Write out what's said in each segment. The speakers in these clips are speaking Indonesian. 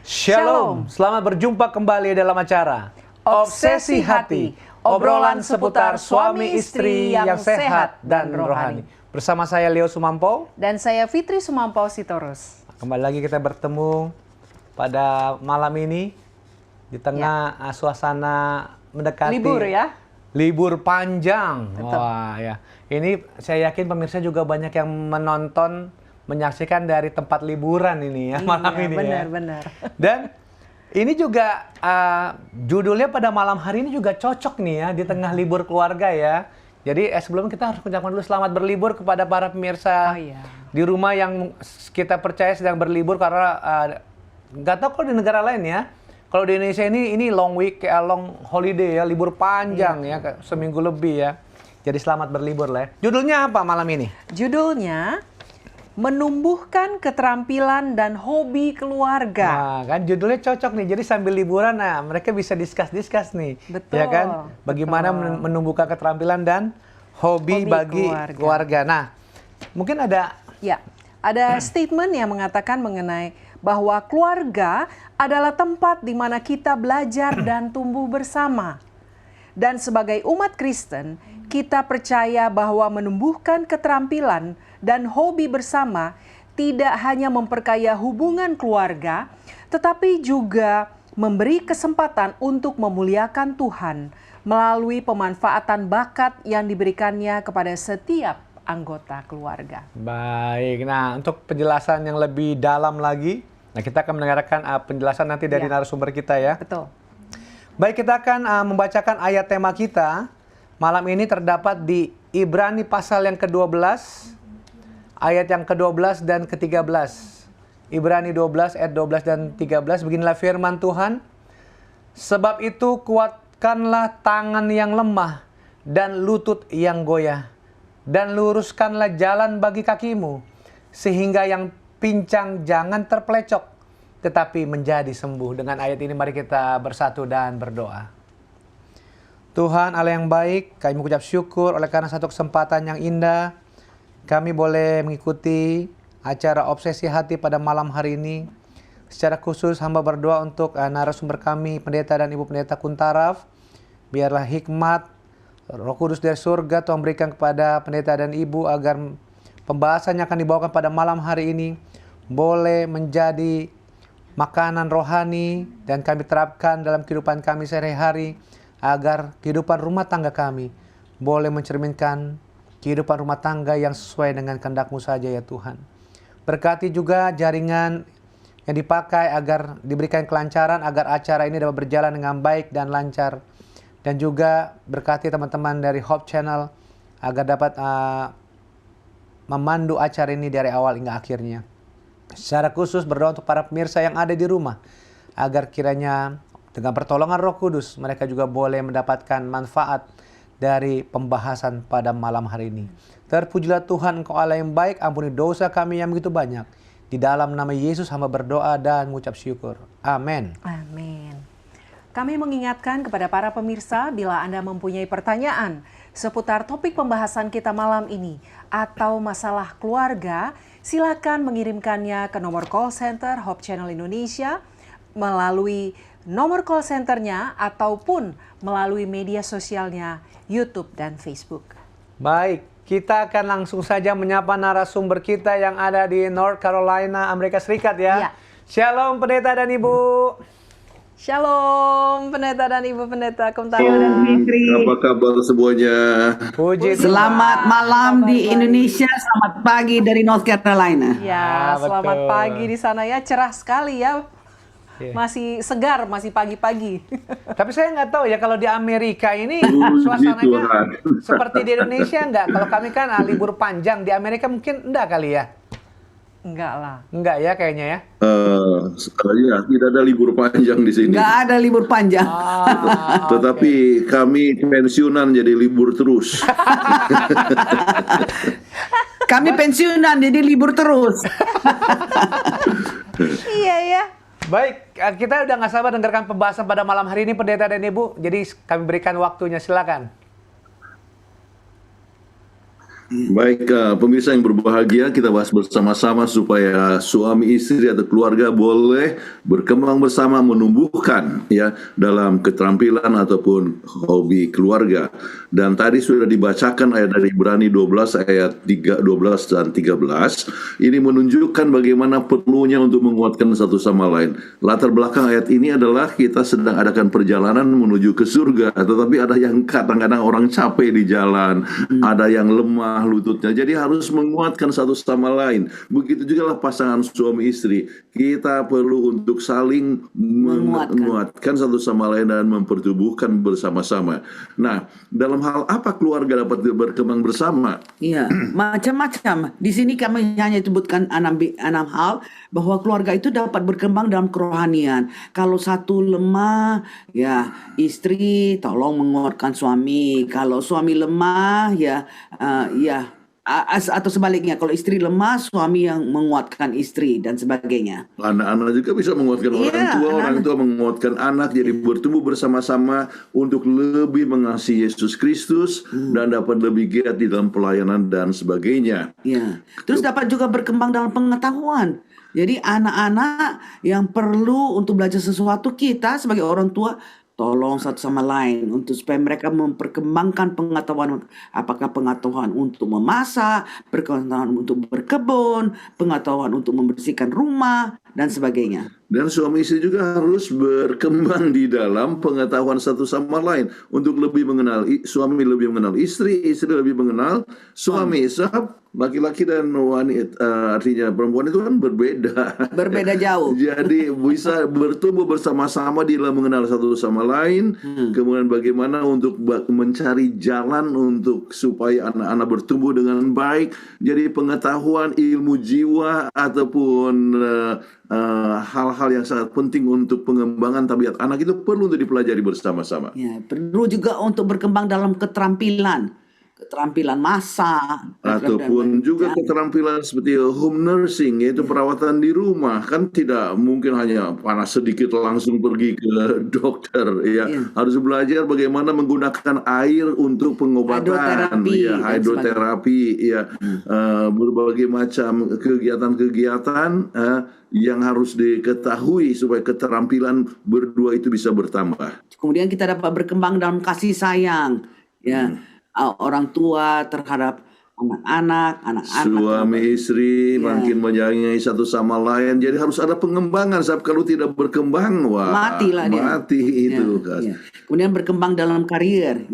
Shalom, selamat berjumpa kembali dalam acara Obsesi Hati, obrolan seputar suami istri yang sehat dan rohani. Bersama saya Leo Sumampo dan saya Fitri Sumampo Sitorus. Kembali lagi kita bertemu pada malam ini di tengah suasana mendekati libur ya. Libur panjang. Betul. Wah ya. Ini saya yakin pemirsa juga banyak yang menonton, menyaksikan dari tempat liburan ini ya malam ini ya. Benar. Dan ini juga judulnya pada malam hari ini juga cocok nih ya di tengah libur keluarga ya. Jadi sebelum kita harus mengucapkan dulu selamat berlibur kepada para pemirsa di rumah yang kita percaya sedang berlibur karena nggak tahu kalau di negara lain ya. Kalau di Indonesia ini long week, long holiday ya, libur panjang ya, seminggu lebih ya. Jadi selamat berlibur lah ya. Judulnya apa malam ini? Judulnya menumbuhkan keterampilan dan hobi keluarga. Nah, kan judulnya cocok nih. Jadi sambil liburan, nah mereka bisa discuss nih. Betul. Ya kan? Bagaimana menumbuhkan keterampilan dan hobi bagi keluarga. Nah, mungkin ada statement yang mengatakan mengenai bahwa keluarga adalah tempat di mana kita belajar dan tumbuh bersama. Dan sebagai umat Kristen, kita percaya bahwa menumbuhkan keterampilan dan hobi bersama tidak hanya memperkaya hubungan keluarga, tetapi juga memberi kesempatan untuk memuliakan Tuhan melalui pemanfaatan bakat yang diberikannya kepada setiap anggota keluarga. Baik, nah untuk penjelasan yang lebih dalam lagi, nah kita akan mendengarkan penjelasan nanti dari narasumber kita ya. Betul. Baik, kita akan membacakan ayat tema kita. Malam ini terdapat di Ibrani pasal yang ke-12, ayat yang ke-12 dan ke-13. Ibrani 12, ayat 12 dan 13. Beginilah firman Tuhan. Sebab itu kuatkanlah tangan yang lemah dan lutut yang goyah. Dan luruskanlah jalan bagi kakimu. Sehingga yang pincang jangan terpelecok, tetapi menjadi sembuh. Dengan ayat ini mari kita bersatu dan berdoa. Tuhan Allah yang baik, kami mengucap syukur oleh karena satu kesempatan yang indah. Kami boleh mengikuti acara Obsesi Hati pada malam hari ini. Secara khusus hamba berdoa untuk narasumber kami, Pendeta dan Ibu Pendeta Kuntaraf. Biarlah hikmat Roh Kudus dari surga Tuhan berikan kepada Pendeta dan Ibu agar pembahasan yang akan dibawakan pada malam hari ini boleh menjadi makanan rohani dan kami terapkan dalam kehidupan kami sehari-hari agar kehidupan rumah tangga kami boleh mencerminkan kehidupan rumah tangga yang sesuai dengan kehendak-Mu saja ya Tuhan. Berkati juga jaringan yang dipakai agar diberikan kelancaran agar acara ini dapat berjalan dengan baik dan lancar. Dan juga berkati teman-teman dari Hope Channel agar dapat memandu acara ini dari awal hingga akhirnya. Secara khusus berdoa untuk para pemirsa yang ada di rumah agar kiranya dengan pertolongan Roh Kudus mereka juga boleh mendapatkan manfaat dari pembahasan pada malam hari ini. Terpujilah Tuhan Engkau Allah yang baik, ampuni dosa kami yang begitu banyak. Di dalam nama Yesus hamba berdoa dan mengucap syukur. Amin. Amin. Kami mengingatkan kepada para pemirsa bila Anda mempunyai pertanyaan seputar topik pembahasan kita malam ini atau masalah keluarga, silakan mengirimkannya ke nomor call center Hope Channel Indonesia melalui nomor call centernya ataupun melalui media sosialnya YouTube dan Facebook. Baik, kita akan langsung saja menyapa narasumber kita yang ada di North Carolina, Amerika Serikat ya. Shalom Pendeta dan Ibu. Shalom Pendeta dan Ibu Pendeta Kuntaraf dan Fitri. Apa kabar semuanya? Puji Selamat malam di Indonesia, selamat pagi dari North Carolina. Ya, selamat pagi di sana ya, cerah sekali ya. Masih segar, masih pagi-pagi. Tapi saya nggak tahu ya kalau di Amerika ini suasananya seperti di Indonesia nggak? Kalau kami kan libur panjang, di Amerika mungkin enggak kali ya? Enggak lah. Enggak ya kayaknya ya? Ya, tidak ada libur panjang di sini. Nggak ada libur panjang. Tetapi kami pensiunan jadi libur terus. Kami pensiunan jadi libur terus. Iya ya. Baik, kita udah nggak sabar dengarkan pembahasan pada malam hari ini Pendeta dan Ibu. Jadi kami berikan waktunya, silakan. Baik, pemirsa yang berbahagia, kita bahas bersama-sama supaya suami istri atau keluarga boleh berkembang bersama menumbuhkan ya dalam keterampilan ataupun hobi keluarga. Dan tadi sudah dibacakan ayat dari Ibrani 12 ayat 12 dan 13. Ini menunjukkan bagaimana perlunya untuk menguatkan satu sama lain. Latar belakang ayat ini adalah kita sedang adakan perjalanan menuju ke surga, tetapi ada yang kadang-kadang orang capek di jalan, ada yang lemah lututnya, jadi harus menguatkan satu sama lain. Begitu juga lah pasangan suami istri, kita perlu untuk saling menguatkan satu sama lain dan mempertumbuhkan bersama-sama. Nah, dalam hal apa keluarga dapat berkembang bersama? Iya, macam-macam. Di sini kami hanya sebutkan enam hal bahwa keluarga itu dapat berkembang dalam kerohanian. Kalau satu lemah, ya istri tolong menguatkan suami. Kalau suami lemah, atau sebaliknya, kalau istri lemah, suami yang menguatkan istri dan sebagainya. Anak-anak juga bisa menguatkan orang tua menguatkan anak, jadi bertumbuh bersama-sama untuk lebih mengasihi Yesus Kristus dan dapat lebih giat di dalam pelayanan dan sebagainya. Ya, terus dapat juga berkembang dalam pengetahuan. Jadi anak-anak yang perlu untuk belajar sesuatu, kita sebagai orang tua tolong satu sama lain untuk supaya mereka memperkembangkan pengetahuan, apakah pengetahuan untuk memasak, pengetahuan untuk berkebun, pengetahuan untuk membersihkan rumah dan sebagainya. Dan suami istri juga harus berkembang di dalam pengetahuan satu sama lain untuk lebih mengenal suami, lebih mengenal istri, istri lebih mengenal suami. Sebab laki-laki dan wanita, artinya perempuan itu kan Berbeda jauh. Jadi bisa bertumbuh bersama-sama di dalam mengenal satu sama lain. Kemudian bagaimana untuk mencari jalan untuk supaya anak-anak bertumbuh dengan baik. Jadi pengetahuan, ilmu jiwa ataupun hal-hal yang sangat penting untuk pengembangan tabiat anak itu perlu untuk dipelajari bersama-sama. Ya, perlu juga untuk berkembang dalam keterampilan masak, Ataupun juga keterampilan seperti home nursing, yaitu perawatan di rumah. Kan tidak mungkin hanya panas sedikit langsung pergi ke dokter, ya. Harus belajar bagaimana menggunakan air untuk pengobatan, hidroterapi, berbagai macam kegiatan-kegiatan yang harus diketahui supaya keterampilan berdua itu bisa bertambah. Kemudian kita dapat berkembang dalam kasih sayang, orang tua terhadap anak-anak, suami istri makin menyayangi satu sama lain. Jadi harus ada pengembangan. Sebab kalau tidak berkembang, matilah dia. Mati itu. Kemudian berkembang dalam karir,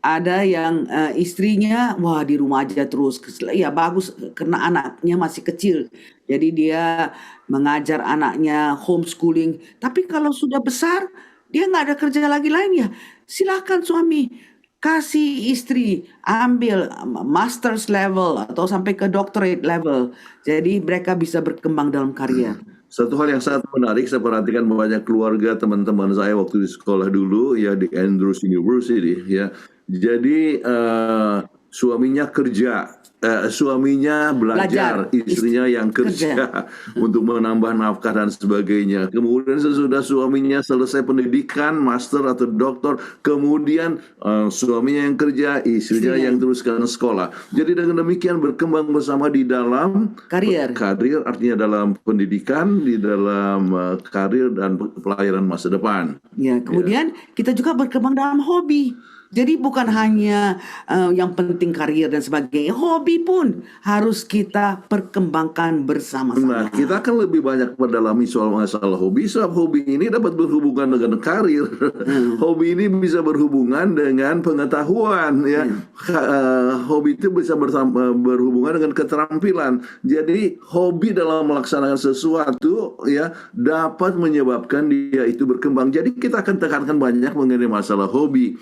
ada yang istrinya di rumah aja terus, bagus karena anaknya masih kecil. Jadi dia mengajar anaknya homeschooling. Tapi kalau sudah besar, dia nggak ada kerja lagi lain, silakan suami kasih istri ambil master's level atau sampai ke doctorate level. Jadi mereka bisa berkembang dalam karir. Satu hal yang sangat menarik, saya perhatikan banyak keluarga teman-teman saya waktu di sekolah dulu, di Andrews University, Jadi suaminya kerja, suaminya belajar, istrinya yang kerja untuk menambah nafkah dan sebagainya. Kemudian sesudah suaminya selesai pendidikan, master atau doktor, kemudian suaminya yang kerja, istrinya yang teruskan sekolah. Jadi dengan demikian berkembang bersama di dalam karir, artinya dalam pendidikan, di dalam karir dan pelayanan masa depan. Kemudian kita juga berkembang dalam hobi. Jadi bukan hanya yang penting karir dan sebagainya, hobi pun harus kita perkembangkan bersama-sama. Nah, kita akan lebih banyak mendalami soal masalah hobi, sebab hobi ini dapat berhubungan dengan karir. Hobi ini bisa berhubungan dengan pengetahuan, hobi itu bisa berhubungan dengan keterampilan. Jadi hobi dalam melaksanakan sesuatu dapat menyebabkan dia itu berkembang. Jadi kita akan tekankan banyak mengenai masalah hobi.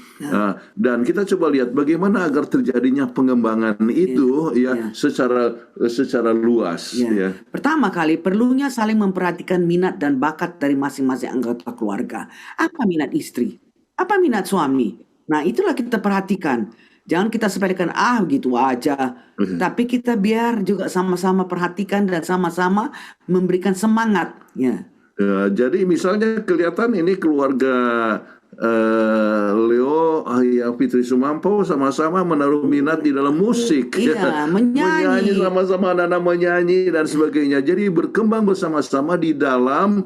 Dan kita coba lihat bagaimana agar terjadinya pengembangan itu secara luas. Pertama kali perlunya saling memperhatikan minat dan bakat dari masing-masing anggota keluarga. Apa minat istri? Apa minat suami? Nah, itulah kita perhatikan. Jangan kita sepelekan gitu aja. Tapi kita biar juga sama-sama perhatikan dan sama-sama memberikan semangat. Jadi misalnya kelihatan ini keluarga Leo ya Fitri Sumampo sama-sama menaruh minat di dalam musik. Iya, menyanyi. Sama-sama anak-anak menyanyi dan sebagainya. Jadi berkembang bersama-sama di dalam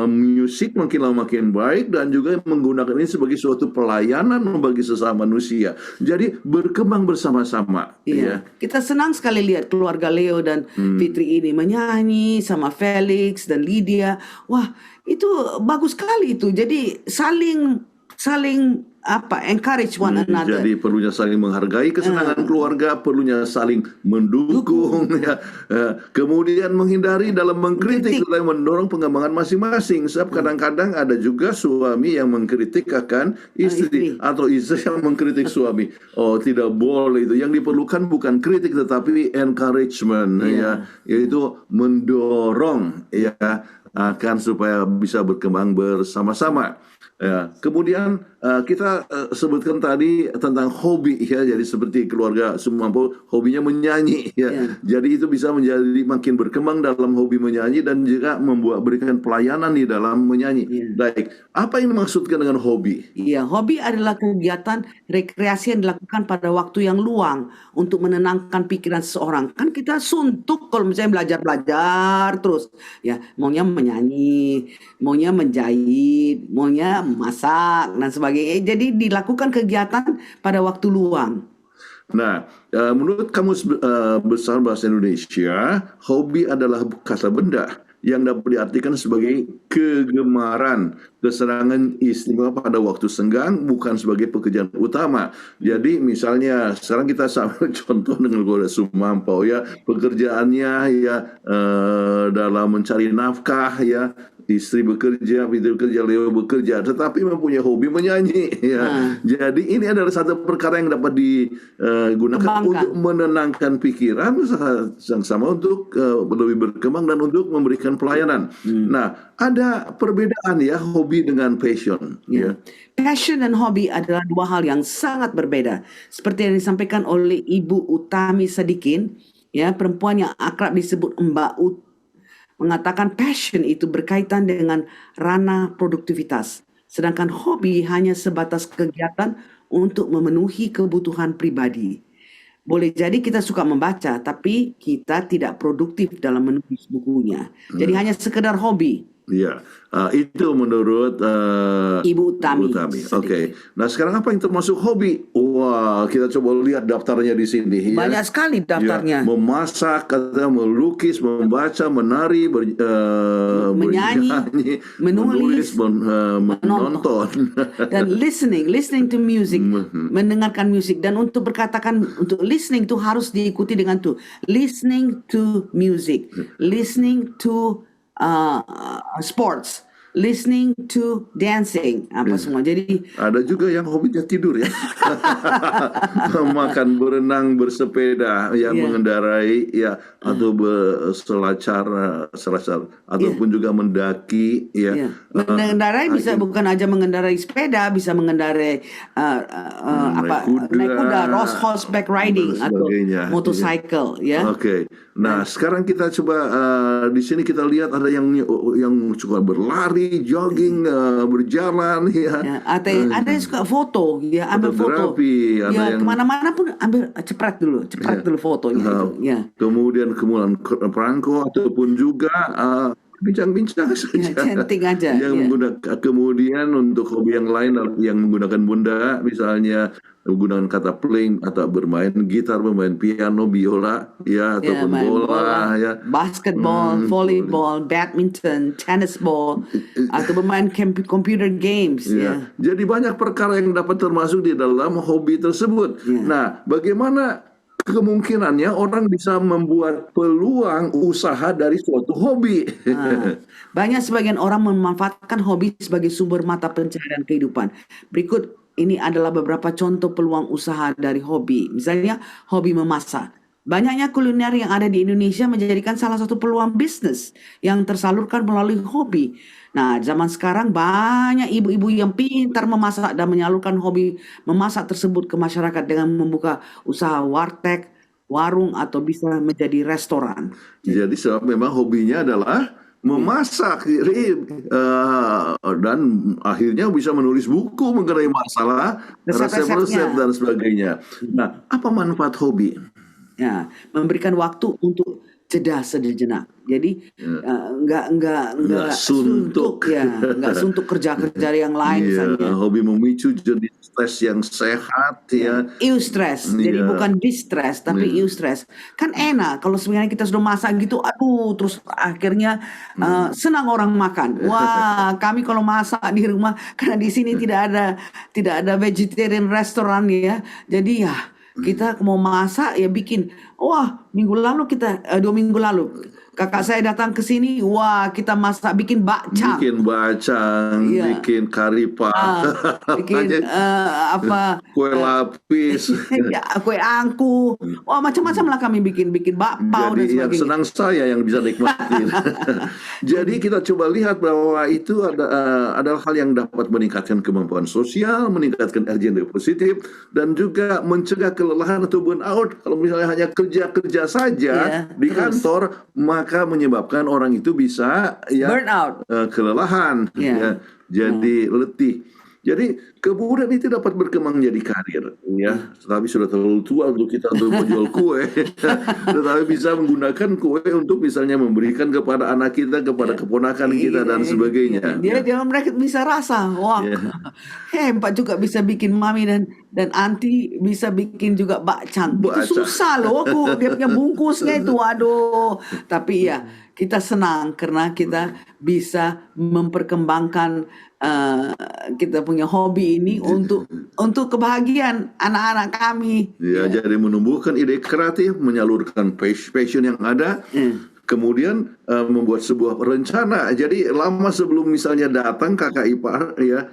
musik makin lama makin baik, dan juga menggunakan ini sebagai suatu pelayanan bagi sesama manusia. Jadi berkembang bersama-sama. Iya. Kita senang sekali lihat keluarga Leo dan Fitri ini menyanyi sama Felix dan Lydia. Wah, itu bagus sekali itu. Jadi saling encourage one another. Jadi perlunya saling menghargai kesenangan keluarga, perlunya saling mendukung, ya. Kemudian menghindari dalam mengkritik, dalam mendorong pengembangan masing-masing. Sebab kadang-kadang ada juga suami yang mengkritik akan istri, atau istri yang mengkritik suami. Oh, tidak boleh itu. Yang diperlukan bukan kritik tetapi encouragement, ya, yaitu mendorong, ya, akan supaya bisa berkembang bersama-sama. Ya, kemudian kita sebutkan tadi tentang hobi, ya. Jadi seperti keluarga Sumampo, hobinya menyanyi, ya. Jadi itu bisa menjadi makin berkembang dalam hobi menyanyi dan juga berikan pelayanan di dalam menyanyi. Baik, apa yang dimaksudkan dengan hobi? Iya, hobi adalah kegiatan rekreasi yang dilakukan pada waktu yang luang untuk menenangkan pikiran seseorang. Kan kita suntuk kalau misalnya belajar terus, ya, maunya menyanyi, maunya menjahit, maunya masak dan sebagainya. Jadi dilakukan kegiatan pada waktu luang. Nah, menurut Kamus Besar Bahasa Indonesia, hobi adalah kata benda yang dapat diartikan sebagai kegemaran, kesenangan istimewa pada waktu senggang, bukan sebagai pekerjaan utama. Jadi misalnya sekarang kita sambil contoh dengan keluarga Sumampo, ya, pekerjaannya, ya, dalam mencari nafkah, ya. Istri bekerja, Fitri bekerja, Leo bekerja, tetapi mempunyai hobi menyanyi, ya. Jadi ini adalah satu perkara yang dapat digunakan untuk menenangkan pikiran, yang sama untuk lebih berkembang dan untuk memberikan pelayanan. Nah, ada perbedaan, ya, hobi dengan passion. Ya. Passion dan hobi adalah dua hal yang sangat berbeda. Seperti yang disampaikan oleh Ibu Utami Sadikin, ya, perempuan yang akrab disebut Mbak Ut, mengatakan passion itu berkaitan dengan ranah produktivitas, sedangkan hobi hanya sebatas kegiatan untuk memenuhi kebutuhan pribadi. Boleh jadi kita suka membaca, tapi kita tidak produktif dalam menulis bukunya. Jadi hanya sekedar hobi. Ya, itu menurut Ibu Utami. Oke. Nah, sekarang apa yang termasuk hobi? Wah, kita coba lihat daftarnya di sini. Ya. Banyak sekali daftarnya. Ya, memasak, melukis, membaca, menari, menyanyi, menulis, menonton, dan listening to music, mendengarkan musik. Dan untuk listening itu harus diikuti dengan listening to music, listening to sports, listening to dancing, apa semua. Jadi ada juga yang hobinya tidur, ya. Makan, berenang, bersepeda, ya, mengendarai, ya, atau berselancar ataupun juga mendaki, ya. Mengendarai bisa bukan aja mengendarai sepeda, bisa mengendarai naik kuda, horseback riding atau motorcycle, ya. Oke. Nah, sekarang kita coba di sini kita lihat ada yang suka berlari, jogging, berjalan, ya. Ada yang suka foto, ya, ambil foto. Ya, kemana-mana pun ambil cepret dulu fotonya. Ya. Kemudian perangko ataupun juga bincang-bincang saja. Cantik aja. Menggunakan, kemudian untuk hobi yang lain yang menggunakan benda, misalnya menggunakan kata playing atau bermain gitar, bermain piano, biola, ya, ataupun bola, ya, basketball, volleyball, badminton, tennis ball, atau bermain computer games, ya. Jadi banyak perkara yang dapat termasuk di dalam hobi tersebut. Nah, bagaimana kemungkinannya orang bisa membuat peluang usaha dari suatu hobi? Banyak sebagian orang memanfaatkan hobi sebagai sumber mata pencaharian kehidupan. Berikut ini adalah beberapa contoh peluang usaha dari hobi. Misalnya hobi memasak. Banyaknya kuliner yang ada di Indonesia menjadikan salah satu peluang bisnis yang tersalurkan melalui hobi. Nah, zaman sekarang banyak ibu-ibu yang pintar memasak dan menyalurkan hobi memasak tersebut ke masyarakat dengan membuka usaha warteg, warung, atau bisa menjadi restoran. Jadi memang hobinya adalah memasak, jadi, dan akhirnya bisa menulis buku mengenai masalah Resep-resepnya. resep-resep dan sebagainya. Nah, apa manfaat hobi? Ya, memberikan waktu untuk jeda sejenak. Jadi nggak suntuk. ya, nggak suntuk kerja yang lain Iya, saja. hobi memicu jadi stres yang sehat ya. Eustress, jadi Iya. bukan distress tapi eustress. Kan enak kalau sebenarnya kita sudah masak gitu, aduh, terus akhirnya senang orang makan. Wah, kami kalau masak di rumah karena di sini tidak ada vegetarian restoran ya. Jadi ya kita mau masak ya bikin. Wah, 2 minggu lalu kakak saya datang ke sini, wah kita masak bikin bakcang. Bikin bacang, Iya. bikin kari Ah, pak, bikin kue lapis. ya, kue angku, wah macam-macam lah kami bikin bakpao dan Jadi yang sebagainya. senang saya yang bisa nikmatin. Jadi kita coba lihat bahwa itu adalah hal yang dapat meningkatkan kemampuan sosial, meningkatkan energi positif, dan juga mencegah kelelahan atau burnout. Kalau misalnya hanya kerja saja Iya, di terus. kantor, maka menyebabkan orang itu bisa Burnout. kelelahan, Iya. ya, jadi letih. Jadi kemudian itu dapat berkembang menjadi karir, ya. Tetapi sudah terlalu tua untuk kita untuk menjual kue, tetapi bisa menggunakan kue untuk misalnya memberikan kepada anak kita, kepada keponakan kita dan sebagainya. Dia mereka bisa rasa, wah Iya. hebat juga bisa bikin mami dan anti bisa bikin juga bakcang. Itu Bakcang. susah loh, dia punya bungkusnya itu, aduh. Tapi ya kita senang karena kita bisa memperkembangkan kita punya hobi ini untuk kebahagiaan anak-anak kami. Ya, jadi menumbuhkan ide kreatif, menyalurkan passion yang ada, kemudian membuat sebuah rencana. Jadi lama sebelum misalnya datang kakak ipar, ya,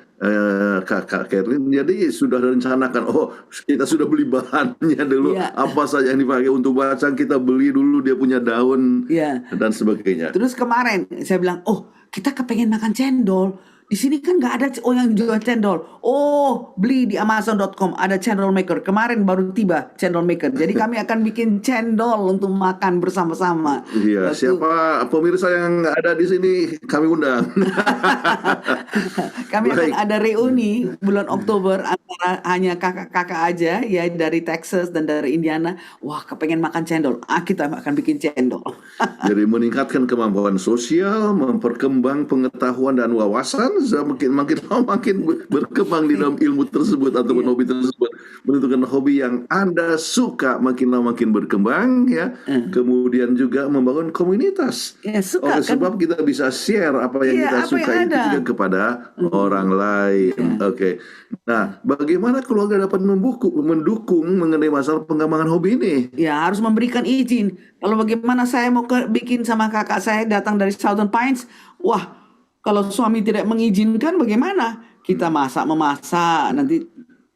kakak Kerlin, jadi sudah rencanakan, oh kita sudah beli bahannya dulu, Iya. apa saja yang dipakai untuk bacang kita beli dulu, dia punya daun Iya. dan sebagainya. Terus kemarin saya bilang, oh kita kepengen makan cendol. Di sini kan nggak ada yang jual cendol. Oh, beli di Amazon.com ada cendol maker. Kemarin baru tiba cendol maker. Jadi kami akan bikin cendol untuk makan bersama-sama. Iya, Waktu- siapa pemirsa yang ada di sini kami undang. Kami akan Baik. ada reuni bulan Oktober antara hanya kakak-kakak aja ya dari Texas dan dari Indiana. Wah, kepengen makan cendol. Kita akan bikin cendol. Jadi meningkatkan kemampuan sosial, memperkembang pengetahuan dan wawasan, makin berkembang di dalam ilmu tersebut ataupun hobi tersebut, menentukan hobi yang Anda suka, makin lama makin berkembang, ya. Kemudian juga membangun komunitas. Ya, suka Oleh kan? sebab kita bisa share apa yang Iya, kita apa yang suka itu ada. juga kepada orang lain. Oke. Nah, bagaimana keluarga dapat mendukung mengenai masalah pengembangan hobi ini? Ya harus memberikan izin. Kalau bagaimana saya mau bikin sama kakak saya datang dari Southern Pines, wah kalau suami tidak mengizinkan bagaimana? Kita memasak, nanti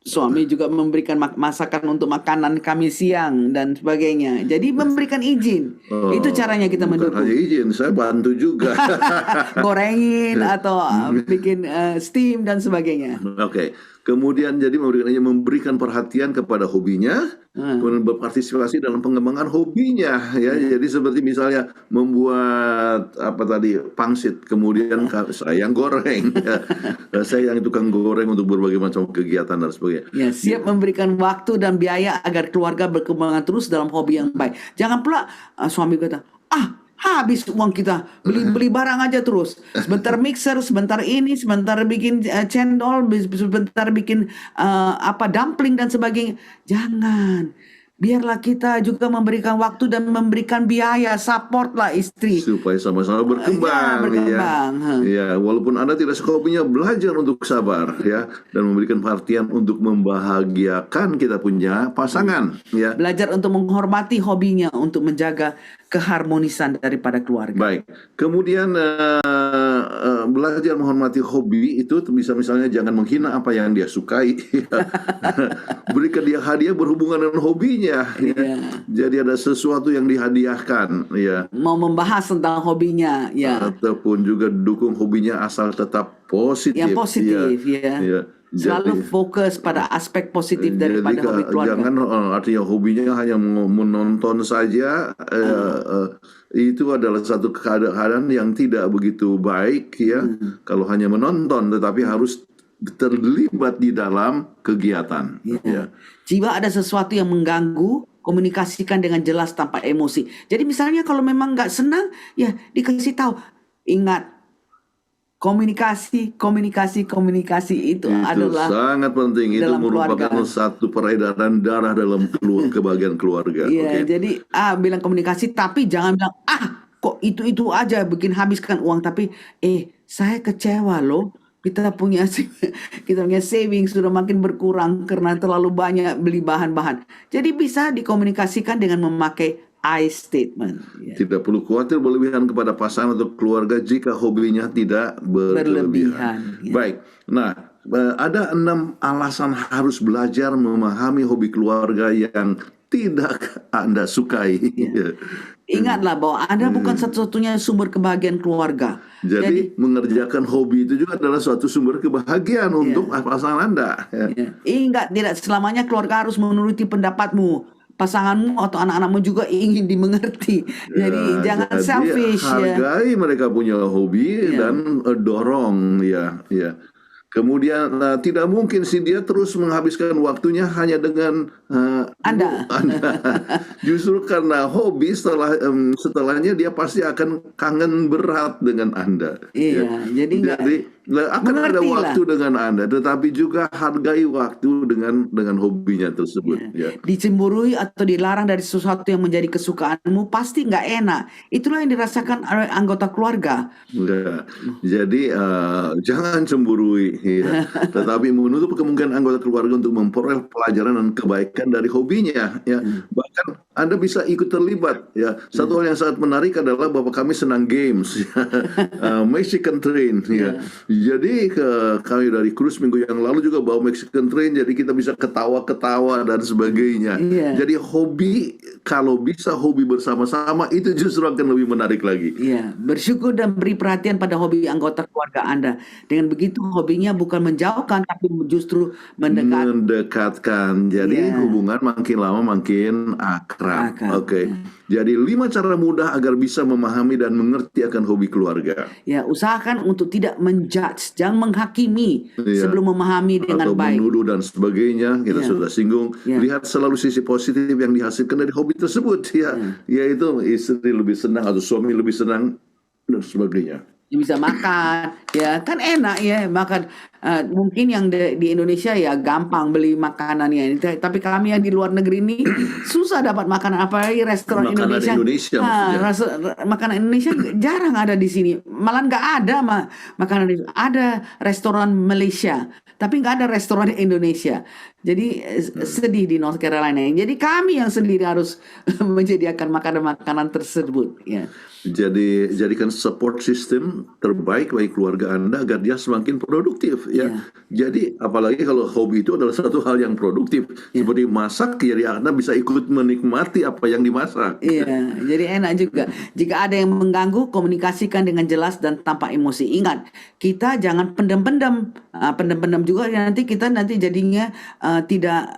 suami juga memberikan masakan untuk makanan kami siang dan sebagainya. Jadi memberikan izin. Itu caranya kita Bukan mendukung. hanya izin, saya bantu juga. Gorengin atau bikin steam dan sebagainya. Oke. Kemudian jadi memberikan perhatian kepada hobinya, kemudian berpartisipasi dalam pengembangan hobinya, ya. Jadi seperti misalnya membuat apa tadi pangsit, kemudian saya yang goreng, ya. Saya yang tukang goreng untuk berbagai macam kegiatan dan sebagainya. Ya, siap memberikan waktu dan biaya agar keluarga berkembang terus dalam hobi yang baik. Jangan pula suami kata, habis uang kita beli barang aja terus. Sebentar mixer, sebentar ini, sebentar bikin cendol, sebentar bikin dumpling dan sebagainya. Jangan. Biarlah kita juga memberikan waktu dan memberikan biaya, support lah istri. Supaya sama-sama berkembang, berkembang. ya. Walaupun Anda tidak suka hobinya, belajar untuk sabar, ya, dan memberikan perhatian untuk membahagiakan kita punya pasangan, ya. Belajar untuk menghormati hobinya, untuk menjaga keharmonisan daripada keluarga. Baik. Kemudian belajar menghormati hobi itu bisa misalnya jangan menghina apa yang dia sukai. Berikan dia hadiah berhubungan dengan hobinya. Ya. Jadi ada sesuatu yang dihadiahkan, ya. Mau membahas tentang hobinya, ya. Ataupun juga dukung hobinya asal tetap positif. Yang positif, ya. Ya. Selalu fokus pada aspek positif daripada Jadi hobi keluarga. jangan artinya hobinya hanya menonton saja, itu adalah satu keadaan yang tidak begitu baik ya. Kalau hanya menonton, tetapi harus terlibat di dalam kegiatan. Ya. Jika ada sesuatu yang mengganggu, komunikasikan dengan jelas tanpa emosi. Jadi misalnya kalau memang nggak senang, ya dikasih tahu. Ingat, komunikasi itu Itu adalah sangat penting. Itu dalam merupakan keluarga. satu peredaran darah dalam kebahagiaan keluarga. Iya, Oke. jadi bilang komunikasi, tapi jangan bilang kok itu aja bikin habiskan uang. Tapi saya kecewa loh. Kita punya saving sudah makin berkurang karena terlalu banyak beli bahan-bahan. Jadi bisa dikomunikasikan dengan memakai I statement. Ya. Tidak perlu khawatir berlebihan kepada pasangan atau keluarga jika hobinya tidak berlebihan. Ya. Baik. Nah, ada 6 alasan harus belajar memahami hobi keluarga yang tidak Anda sukai. Ya. Ingatlah bahwa Anda bukan satu-satunya sumber kebahagiaan keluarga. Jadi mengerjakan hobi itu juga adalah suatu sumber kebahagiaan untuk pasangan Anda. Ya. Ingat, tidak selamanya keluarga harus menuruti pendapatmu. Pasanganmu atau anak-anakmu juga ingin dimengerti. Jadi jangan selfish ya. Hargai mereka punya hobi dan dorong ya. Kemudian tidak mungkin sih dia terus menghabiskan waktunya hanya dengan Anda. Justru karena hobi setelahnya dia pasti akan kangen berat dengan Anda. Iya, jadi akan ada mengertilah. waktu dengan Anda, tetapi juga hargai waktu dengan hobinya tersebut. Ya. Dicemburui atau dilarang dari sesuatu yang menjadi kesukaanmu pasti nggak enak. Itulah yang dirasakan oleh anggota keluarga. Ya. Jadi jangan cemburui, ya. Tetapi menutup kemungkinan anggota keluarga untuk memperoleh pelajaran dan kebaikan dari hobinya. Ya. Bahkan Anda bisa ikut terlibat. Ya. Satu hal yang sangat menarik adalah bahwa kami senang games, ya. Mexican Train. Ya. Jadi kami dari cruise minggu yang lalu juga bawa Mexican Train, jadi kita bisa ketawa-ketawa dan sebagainya. Jadi hobi, kalau bisa hobi bersama-sama itu justru akan lebih menarik lagi. Iya, bersyukur dan beri perhatian pada hobi anggota keluarga Anda. Dengan begitu hobinya bukan menjauhkan tapi justru mendekatkan. Jadi hubungan makin lama makin akrab. Oke. Jadi 5 cara mudah agar bisa memahami dan mengerti akan hobi keluarga. Ya, usahakan untuk tidak menjudge, jangan menghakimi sebelum memahami dengan atau baik. menuduh dan sebagainya, kita sudah singgung. Lihat selalu sisi positif yang dihasilkan dari hobi tersebut, yaitu istri lebih senang atau suami lebih senang dan sebagainya. Bisa makan, ya kan enak ya makan. Mungkin yang di Indonesia ya gampang beli makanannya, tapi kami yang di luar negeri ini susah dapat makanan, apalagi restoran Makanan Indonesia. Makanan Indonesia jarang ada di sini, malah nggak ada makanan. Ada restoran Malaysia, tapi nggak ada restoran Indonesia. Jadi sedih di North Carolina. Jadi kami yang sendiri harus menyediakan makanan-makanan tersebut. Ya. Jadi jadikan support system terbaik bagi keluarga Anda agar dia semakin produktif. Ya. Jadi apalagi kalau hobi itu adalah satu hal yang produktif, seperti masak, jadi Anda bisa ikut menikmati apa yang dimasak. Iya, jadi enak juga. Jika ada yang mengganggu, komunikasikan dengan jelas dan tanpa emosi. Ingat, kita jangan pendam-pendam. Pendam-pendam juga nanti kita jadinya tidak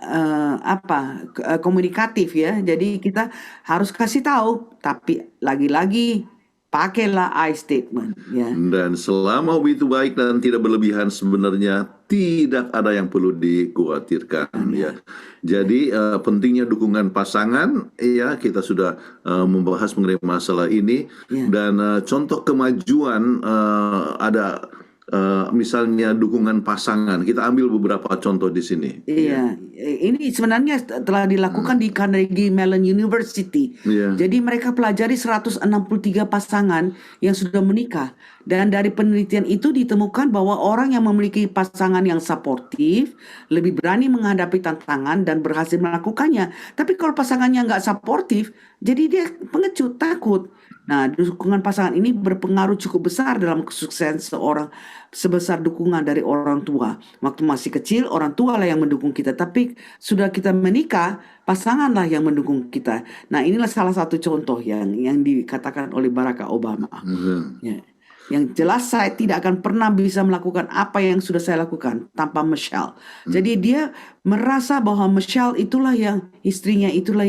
komunikatif ya. Jadi kita harus kasih tahu, tapi lagi-lagi pakailah I statement ya. Dan selama hobi itu baik dan tidak berlebihan, sebenarnya tidak ada yang perlu dikhawatirkan ya. Jadi pentingnya dukungan pasangan ya, kita sudah membahas mengenai masalah ini dan contoh kemajuan ada misalnya dukungan pasangan. Kita ambil beberapa contoh di sini. Iya, ini sebenarnya telah dilakukan di Carnegie Mellon University. Jadi mereka pelajari 163 pasangan yang sudah menikah. Dan dari penelitian itu ditemukan bahwa orang yang memiliki pasangan yang suportif lebih berani menghadapi tantangan dan berhasil melakukannya. Tapi kalau pasangannya nggak suportif, jadi dia pengecut, takut. Nah, dukungan pasangan ini berpengaruh cukup besar dalam kesuksesan seorang, sebesar dukungan dari orang tua. Waktu masih kecil, orang tua lah yang mendukung kita. Tapi sudah kita menikah, pasanganlah yang mendukung kita. Nah, inilah salah satu contoh yang dikatakan oleh Barack Obama. Ya. Yang jelas saya tidak akan pernah bisa melakukan apa yang sudah saya lakukan tanpa Michelle. Jadi dia merasa bahwa Michelle itulah yang istrinya, itulah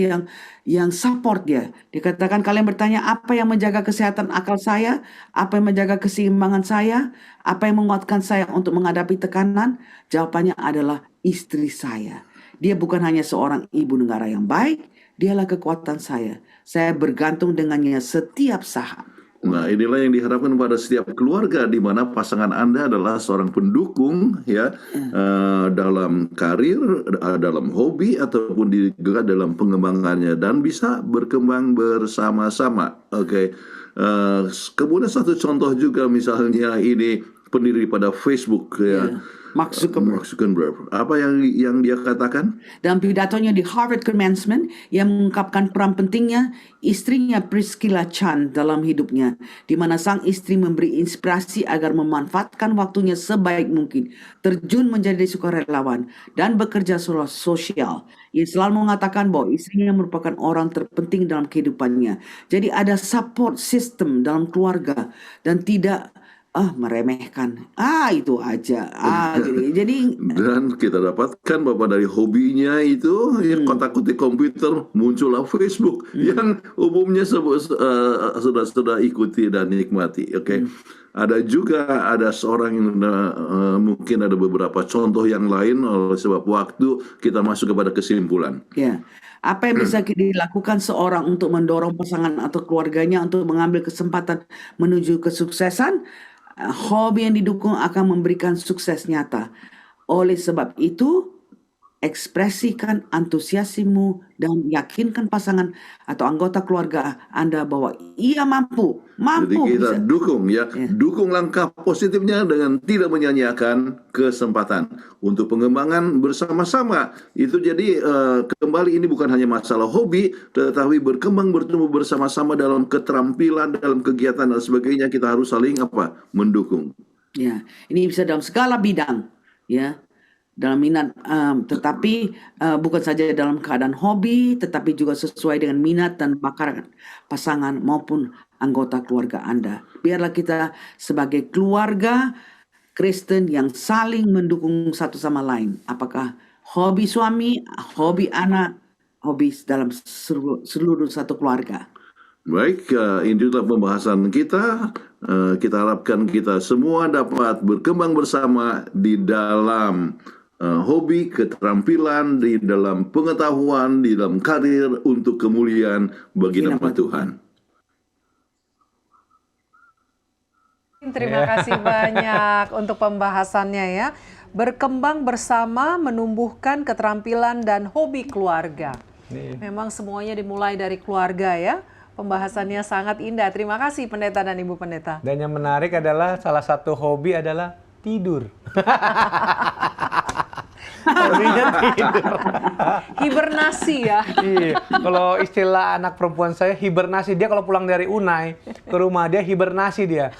yang support dia. Dia katakan, kalian bertanya apa yang menjaga kesehatan akal saya, apa yang menjaga keseimbangan saya, apa yang menguatkan saya untuk menghadapi tekanan? Jawabannya adalah istri saya. Dia bukan hanya seorang ibu negara yang baik, dialah kekuatan saya. Saya bergantung dengannya setiap saat. Nah, inilah yang diharapkan pada setiap keluarga di mana pasangan Anda adalah seorang pendukung ya dalam karir, dalam hobi ataupun juga dalam pengembangannya dan bisa berkembang bersama-sama. Oke. Kemudian satu contoh juga misalnya ini pendiri pada Facebook ya. Mark Zuckerberg. Mark Zuckerberg. Apa yang dia katakan? Dalam pidatonya di Harvard Commencement, ia mengungkapkan peran pentingnya istrinya Priscilla Chan dalam hidupnya, di mana sang istri memberi inspirasi agar memanfaatkan waktunya sebaik mungkin, terjun menjadi sukarelawan, dan bekerja sosial. Ia selalu mengatakan bahwa istrinya merupakan orang terpenting dalam kehidupannya. Jadi ada support system dalam keluarga dan tidak meremehkan. Itu aja. Jadi Dan kita dapatkan bahwa dari hobinya itu yang kotak-kotik komputer muncullah Facebook yang umumnya sudah ikuti dan nikmati. Oke. Ada seorang yang mungkin ada beberapa contoh yang lain oleh sebab waktu kita masuk kepada kesimpulan. ya, apa yang bisa dilakukan seorang untuk mendorong pasangan atau keluarganya untuk mengambil kesempatan menuju kesuksesan? Hobi yang didukung akan memberikan sukses nyata. Oleh sebab itu, ekspresikan antusiasmu dan yakinkan pasangan atau anggota keluarga Anda bahwa ia mampu Jadi kita bisa. dukung ya, dukung langkah positifnya dengan tidak menyanyiakan kesempatan untuk pengembangan bersama-sama. Itu jadi kembali ini bukan hanya masalah hobi, tetapi berkembang bertumbuh bersama-sama dalam keterampilan, dalam kegiatan dan sebagainya. Kita harus saling mendukung. Ya, ini bisa dalam segala bidang, ya. Dalam minat, tetapi bukan saja dalam keadaan hobi, tetapi juga sesuai dengan minat dan bakat pasangan maupun anggota keluarga Anda. Biarlah kita sebagai keluarga Kristen yang saling mendukung satu sama lain. Apakah hobi suami, hobi anak, hobi dalam seluruh satu keluarga. Baik, ini adalah pembahasan kita. Kita harapkan kita semua dapat berkembang bersama di dalam hobi, keterampilan, di dalam pengetahuan, di dalam karir untuk kemuliaan bagi nama Tuhan. Terima kasih banyak untuk pembahasannya ya. Berkembang bersama, menumbuhkan keterampilan dan hobi keluarga. Memang semuanya dimulai dari keluarga ya. Pembahasannya sangat indah. Terima kasih Pendeta dan Ibu Pendeta. Dan yang menarik adalah salah satu hobi adalah tidur. Hobinya tidur. Hibernasi ya. Iya, kalau istilah anak perempuan saya hibernasi, dia kalau pulang dari Unai ke rumah dia hibernasi dia.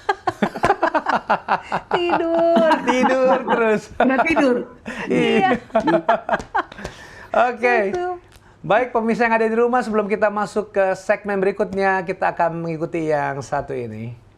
Tidur terus. Udah tidur. Iya. Oke. Gitu. Baik pemirsa yang ada di rumah, sebelum kita masuk ke segmen berikutnya, kita akan mengikuti yang satu ini.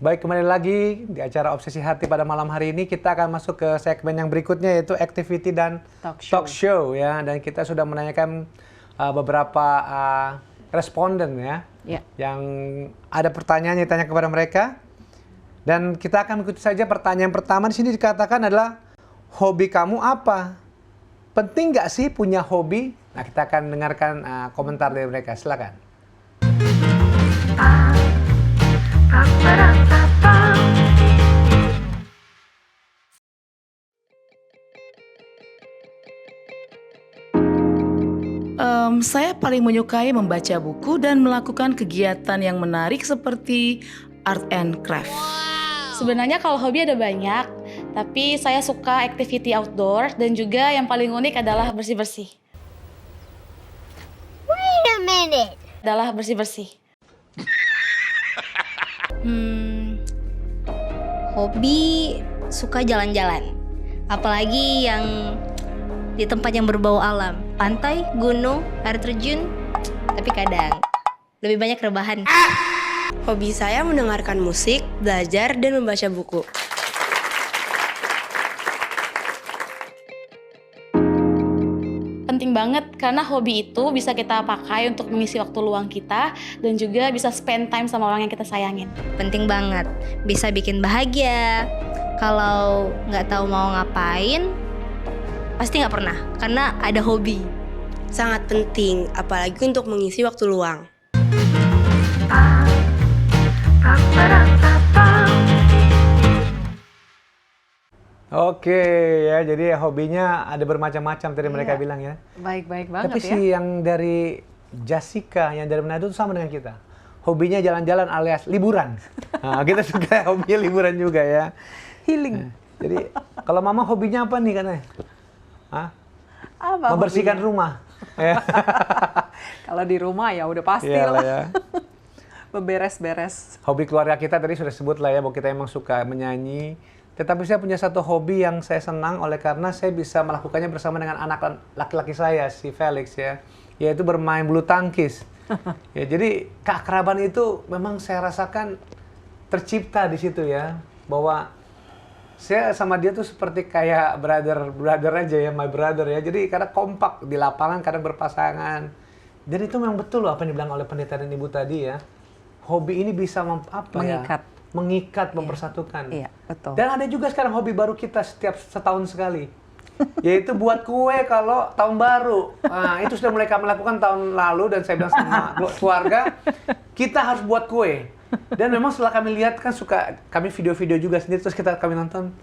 Baik, kembali lagi di acara Obsesi Hati pada malam hari ini. Kita akan masuk ke segmen yang berikutnya, yaitu activity dan talk show ya. Dan kita sudah menanyakan beberapa responden ya, yang ada pertanyaan yang ditanya kepada mereka. Dan kita akan mengikuti saja pertanyaan pertama. Di sini dikatakan adalah, hobi kamu apa? Penting nggak sih punya hobi? Nah, kita akan dengarkan komentar dari mereka. Silakan. Saya paling menyukai membaca buku dan melakukan kegiatan yang menarik seperti art and craft. Sebenarnya kalau hobi ada banyak, tapi saya suka activity outdoor dan juga yang paling unik adalah bersih-bersih. Wait a minute. Adalah bersih-bersih. Hobi suka jalan-jalan. Apalagi yang di tempat yang berbau alam. Pantai, gunung, air terjun. Tapi kadang lebih banyak rebahan. Hobi saya mendengarkan musik, belajar, dan membaca buku. Penting banget karena hobi itu bisa kita pakai untuk mengisi waktu luang kita dan juga bisa spend time sama orang yang kita sayangin. Penting banget. Bisa bikin bahagia. Kalau nggak tahu mau ngapain, pasti nggak pernah. Karena ada hobi. Sangat penting, apalagi untuk mengisi waktu luang. Oke ya, jadi hobinya ada bermacam-macam tadi mereka bilang ya. Baik-baik banget Tapi ya. si yang dari Jessica, yang dari Manado itu sama dengan kita. Hobinya jalan-jalan alias liburan. Nah, kita suka hobinya liburan juga ya. Healing. Jadi kalau mama hobinya apa nih katanya? Hah? Apa Membersihkan hobinya? rumah. Ya. Kalau di rumah ya udah pasti Iyalah lah. ya. Beberes-beres. Hobi keluarga kita tadi sudah sebut lah ya, bahwa kita emang suka menyanyi. Tetapi saya punya satu hobi yang saya senang oleh karena saya bisa melakukannya bersama dengan anak laki-laki saya, si Felix ya. Yaitu bermain bulu tangkis. Ya, jadi keakraban itu memang saya rasakan tercipta di situ ya. Bahwa saya sama dia tuh seperti kayak brother aja ya, my brother ya. Jadi kadang kompak di lapangan, kadang berpasangan. Dan itu memang betul loh apa yang dibilang oleh pendeta dan ibu tadi ya. Hobi ini bisa mengikat, mempersatukan. Iya, betul. Dan ada juga sekarang hobi baru kita setiap setahun sekali. Yaitu buat kue kalau tahun baru. Nah, itu sudah mulai kami lakukan tahun lalu dan saya bilang sama keluarga, kita harus buat kue. Dan memang setelah kami lihat kan suka kami video-video juga sendiri terus kami nonton.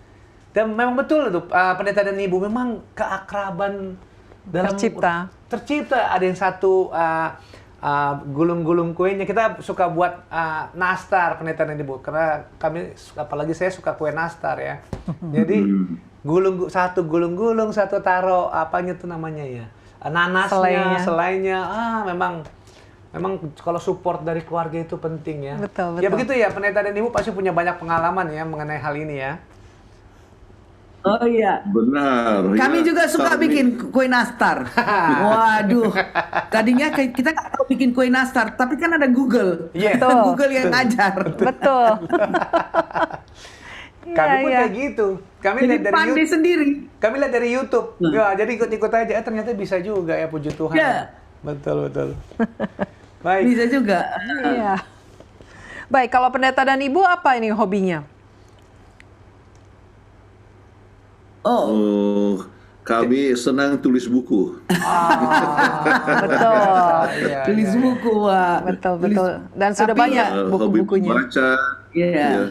Dan memang betul itu pendeta dan ibu memang keakraban dalam tercipta. Ada yang satu gulung-gulung kuenya. Kita suka buat nastar pendeta dan ibu karena kami apalagi saya suka kue nastar ya. Jadi satu gulung-gulung, satu taruh apanya tuh namanya ya. Nanasnya, selainya. Memang kalau support dari keluarga itu penting ya. Betul. Ya begitu ya, pendeta dan ibu pasti punya banyak pengalaman ya mengenai hal ini ya. Oh iya. Benar. Kami ya. juga suka bikin kue nastar. Waduh. Tadinya kita nggak tahu bikin kue nastar, tapi kan ada Google. Iya. Google yang ngajar. Betul. Kami pun kayak gitu. Kami Jadi lihat dari pandai YouTube. sendiri. Kami lihat dari YouTube. Ya, jadi ikut-ikut aja. Ternyata bisa juga ya, puji Tuhan. Ya. Betul. Baik. Bisa juga. Iya. Baik, kalau pendeta dan ibu apa ini hobinya? Oh, kami senang tulis buku. Betul. Tulis buku, Wak. Betul. Dan sudah Tapi banyak Hobi buku-bukunya. membaca. Iya. Ya.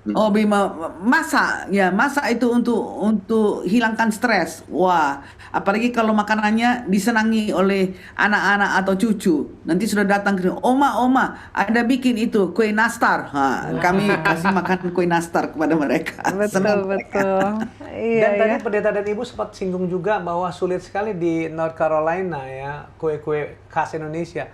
Hobi masak, ya masak itu untuk hilangkan stres. Wah, apalagi kalau makanannya disenangi oleh anak-anak atau cucu. Nanti sudah datang ke oma, ada bikin itu kue nastar. Kami kasih makan kue nastar kepada mereka. Senang mereka. Betul. Iya, Dan tadi pendeta dan ibu sempat singgung juga bahwa sulit sekali di North Carolina ya, kue-kue khas Indonesia.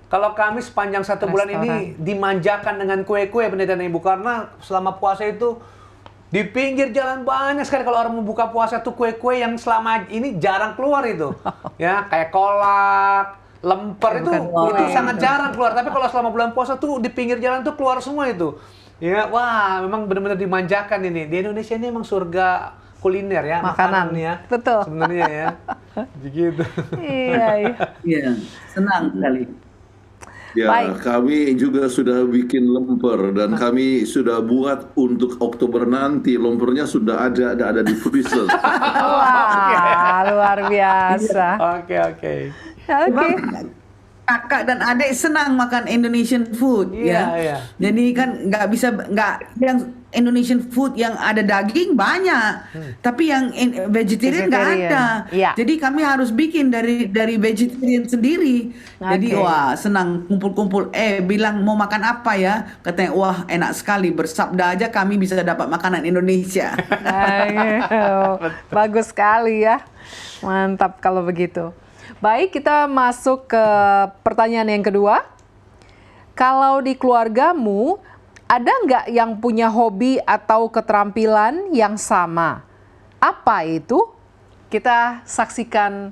Kalau kami sepanjang 1 bulan ini dimanjakan dengan kue-kue pendeta dan ibu karena selama puasa itu di pinggir jalan banyak sekali kalau orang mau buka puasa tuh kue-kue yang selama ini jarang keluar itu. Ya, kayak kolak, lemper itu sangat jarang keluar. Tapi kalau selama bulan puasa tuh di pinggir jalan tuh keluar semua itu. Ya, wah, memang benar-benar dimanjakan ini. Di Indonesia ini emang surga kuliner ya, makanan ya. Betul. Sebenarnya ya. Begitu. Iya. Iya, senang sekali. Ya, Baik. kami juga sudah bikin lemper dan kami sudah buat untuk Oktober nanti. Lempernya sudah ada di freezer. Wah, luar biasa. Oke. Oke. kakak dan adik senang makan Indonesian food Iya, iya. Jadi kan nggak yang Indonesian food yang ada daging banyak, tapi yang vegetarian nggak Vegetarian, ada. iya. Jadi kami harus bikin dari vegetarian sendiri. Jadi Oke. wah senang kumpul-kumpul. Bilang mau makan apa ya? Katanya wah enak sekali, bersabda aja kami bisa dapat makanan Indonesia. Ayo, bagus sekali ya. Mantap kalau begitu. Baik, kita masuk ke pertanyaan yang kedua. Kalau di keluargamu, ada nggak yang punya hobi atau keterampilan yang sama? Apa itu? Kita saksikan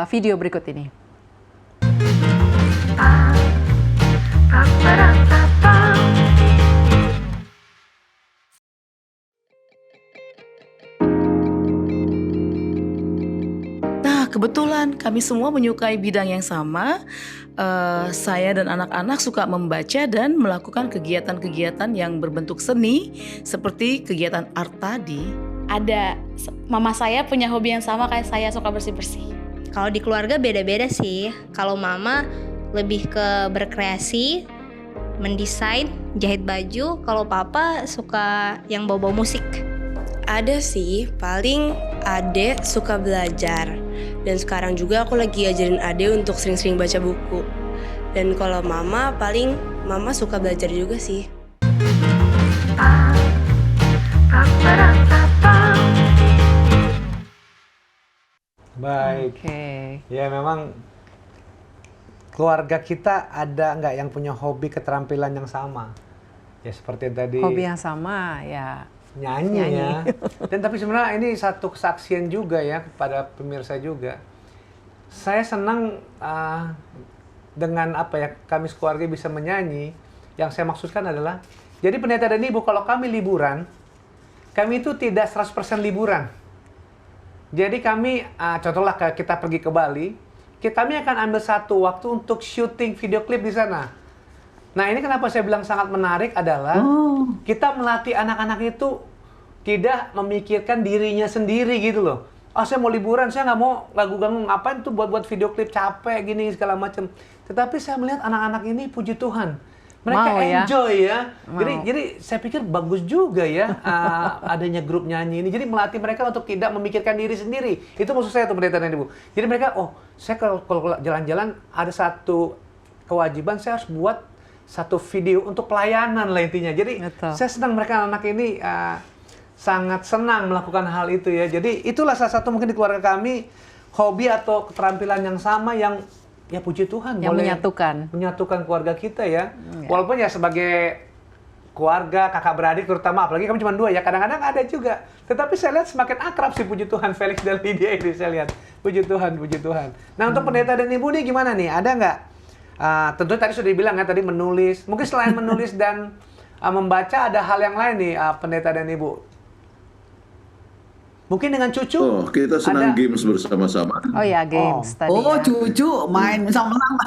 video berikut ini. Nah, kebetulan kami semua menyukai bidang yang sama. Saya dan anak-anak suka membaca dan melakukan kegiatan-kegiatan yang berbentuk seni, seperti kegiatan art tadi. Ada, mama saya punya hobi yang sama kayak saya, suka bersih-bersih. Kalau di keluarga beda-beda sih. Kalau mama lebih ke berkreasi, mendesain, jahit baju. Kalau papa suka yang bau-bau musik. Ada sih, paling Ade suka belajar. Dan sekarang juga aku lagi ajarin Ade untuk sering-sering baca buku. Dan kalau mama, paling mama suka belajar juga sih. Baik. Oke. Ya memang keluarga kita ada nggak yang punya hobi keterampilan yang sama? Ya seperti tadi Hobi yang sama ya. nyanyi, Nyanyi. ya. Dan tapi sebenarnya ini satu kesaksian juga ya kepada pemirsa juga. Saya senang dengan apa ya kami sekeluarga bisa menyanyi. Yang saya maksudkan adalah jadi pendeta dan ibu kalau kami liburan, kami itu tidak 100% liburan. Jadi kami contohlah kita pergi ke Bali, kami akan ambil satu waktu untuk syuting video klip di sana. Nah ini kenapa saya bilang sangat menarik adalah kita melatih anak-anak itu tidak memikirkan dirinya sendiri gitu loh. Saya mau liburan, saya nggak mau ganggu-ganggu, ngapain tuh buat video klip capek gini segala macam. Tetapi saya melihat anak-anak ini puji Tuhan, mereka Mau ya? enjoy ya. Mau. Jadi saya pikir bagus juga ya adanya grup nyanyi ini. Jadi melatih mereka untuk tidak memikirkan diri sendiri. Itu maksud saya tuh pendeta dan ibu. Jadi mereka, saya kalau jalan-jalan ada satu kewajiban saya harus buat satu video untuk pelayanan lah intinya. Jadi Betul. saya senang mereka anak ini sangat senang melakukan hal itu ya. Jadi itulah salah satu mungkin di keluarga kami hobi atau keterampilan yang sama yang ya puji Tuhan Yang boleh menyatukan keluarga kita ya. Walaupun ya sebagai keluarga kakak beradik terutama apalagi kami cuma 2 ya, kadang-kadang ada juga. Tetapi saya lihat semakin akrab sih puji Tuhan Felix dan Lydia ini saya lihat. Puji Tuhan, puji Tuhan. Nah untuk pendeta dan ibu nih gimana nih? Ada nggak? Tentu tadi sudah dibilang ya tadi menulis. Mungkin selain menulis dan membaca ada hal yang lain nih pendeta dan ibu. Mungkin dengan cucu? Kita senang ada- games bersama-sama. Oh ya, games tadi ya. Cucu main sama-sama.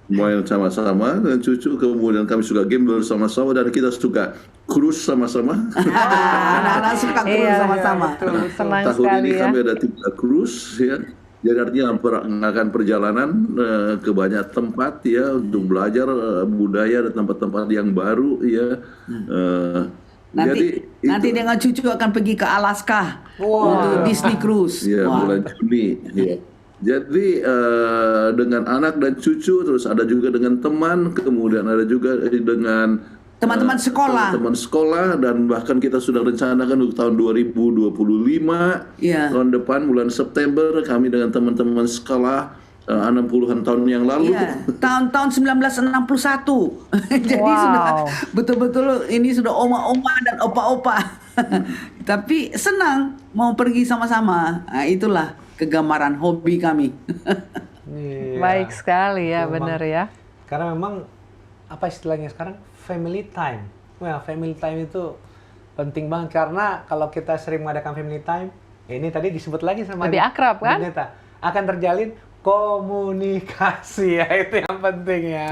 Main sama-sama dengan cucu, kemudian kami suka game bersama-sama dan kita suka cruise sama-sama. Anak-anak suka terus Iya, sama-sama. Senang Tahun sekali ini ya. kami ada 3 cruise ya. Jadi artinya akan perjalanan ke banyak tempat ya untuk belajar budaya dan tempat-tempat yang baru ya. Jadi Nanti itu- dengan cucu akan pergi ke Alaska untuk Disney Cruise. ya Wah. bulan Juni. Ya. Jadi dengan anak dan cucu, terus ada juga dengan teman, kemudian ada juga dengan Teman-teman sekolah. teman sekolah, dan bahkan kita sudah rencanakan untuk tahun 2025 Iya. tahun depan bulan September kami dengan teman-teman sekolah 60-an tahun yang lalu. Iya, tahun 1961. Jadi Wow. sudah betul-betul ini sudah oma-oma dan opa-opa. Tapi senang mau pergi sama-sama. Nah, itulah kegambaran hobi kami. Iya. Baik sekali ya, Memang. benar ya. Karena memang apa istilahnya sekarang family time. Well, family time itu penting banget karena kalau kita sering mengadakan family time, ini tadi disebut lagi sama Lebih akrab, kan? pendeta, akan terjalin komunikasi ya, itu yang penting ya.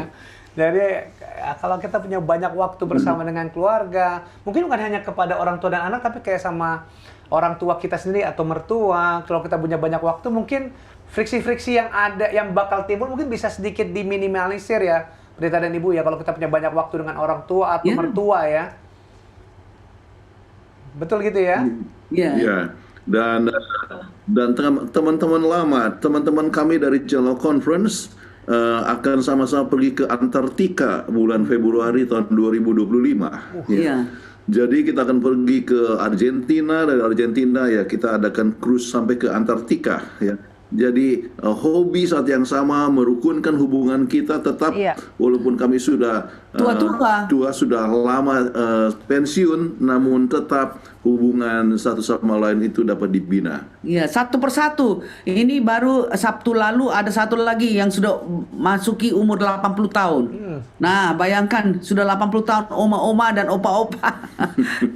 Jadi kalau kita punya banyak waktu bersama dengan keluarga, mungkin bukan hanya kepada orang tua dan anak, tapi kayak sama orang tua kita sendiri atau mertua. Kalau kita punya banyak waktu, mungkin friksi-friksi yang ada, yang bakal timbul mungkin bisa sedikit diminimalisir ya, Pendeta dan Ibu ya, kalau kita punya banyak waktu dengan orang tua atau Ya. mertua ya. Betul gitu ya? Ya. Ya, dan teman-teman lama, teman-teman kami dari Jello Conference akan sama-sama pergi ke Antartika bulan Februari tahun 2025. Iya. Jadi kita akan pergi ke Argentina, dari Argentina ya kita adakan cruise sampai ke Antartika ya. Jadi hobi saat yang sama merukunkan hubungan kita tetap Iya. walaupun kami sudah Tua-tua. sudah lama pensiun, namun tetap hubungan satu sama lain itu dapat dibina. Ya, satu persatu. Ini baru Sabtu lalu ada satu lagi yang sudah masuki umur 80 tahun. Nah, bayangkan sudah 80 tahun oma-oma dan opa-opa.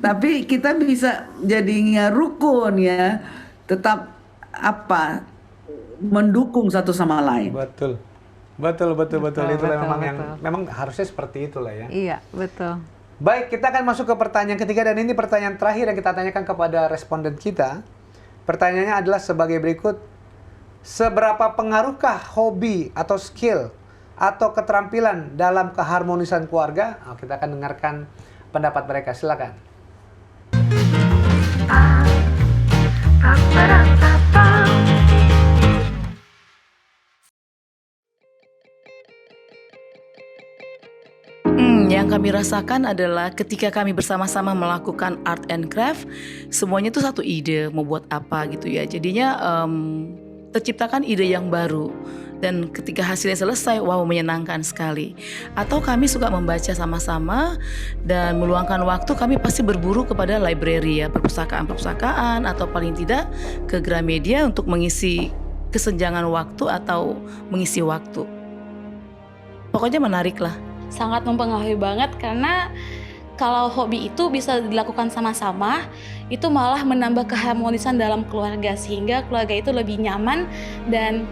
Tapi kita bisa jadinya rukun ya. Tetap mendukung satu sama lain. Betul. Betul. Itulah memang yang betul. memang harusnya seperti itulah ya. Iya, betul. Baik, kita akan masuk ke pertanyaan ketiga dan ini pertanyaan terakhir yang kita tanyakan kepada responden kita. Pertanyaannya adalah sebagai berikut. Seberapa pengaruhkah hobi atau skill atau keterampilan dalam keharmonisan keluarga? Kita akan dengarkan pendapat mereka. Silakan. Yang kami rasakan adalah ketika kami bersama-sama melakukan art and craft, semuanya itu satu ide mau buat apa gitu ya. Jadinya terciptakan ide yang baru. Dan ketika hasilnya selesai, wow, menyenangkan sekali. Atau kami suka membaca sama-sama dan meluangkan waktu, kami pasti berburu kepada library ya, perpustakaan-perpustakaan atau paling tidak ke Gramedia untuk mengisi kesenjangan waktu atau mengisi waktu. Pokoknya menarik lah. Sangat mempengaruhi banget karena kalau hobi itu bisa dilakukan sama-sama, itu malah menambah keharmonisan dalam keluarga sehingga keluarga itu lebih nyaman dan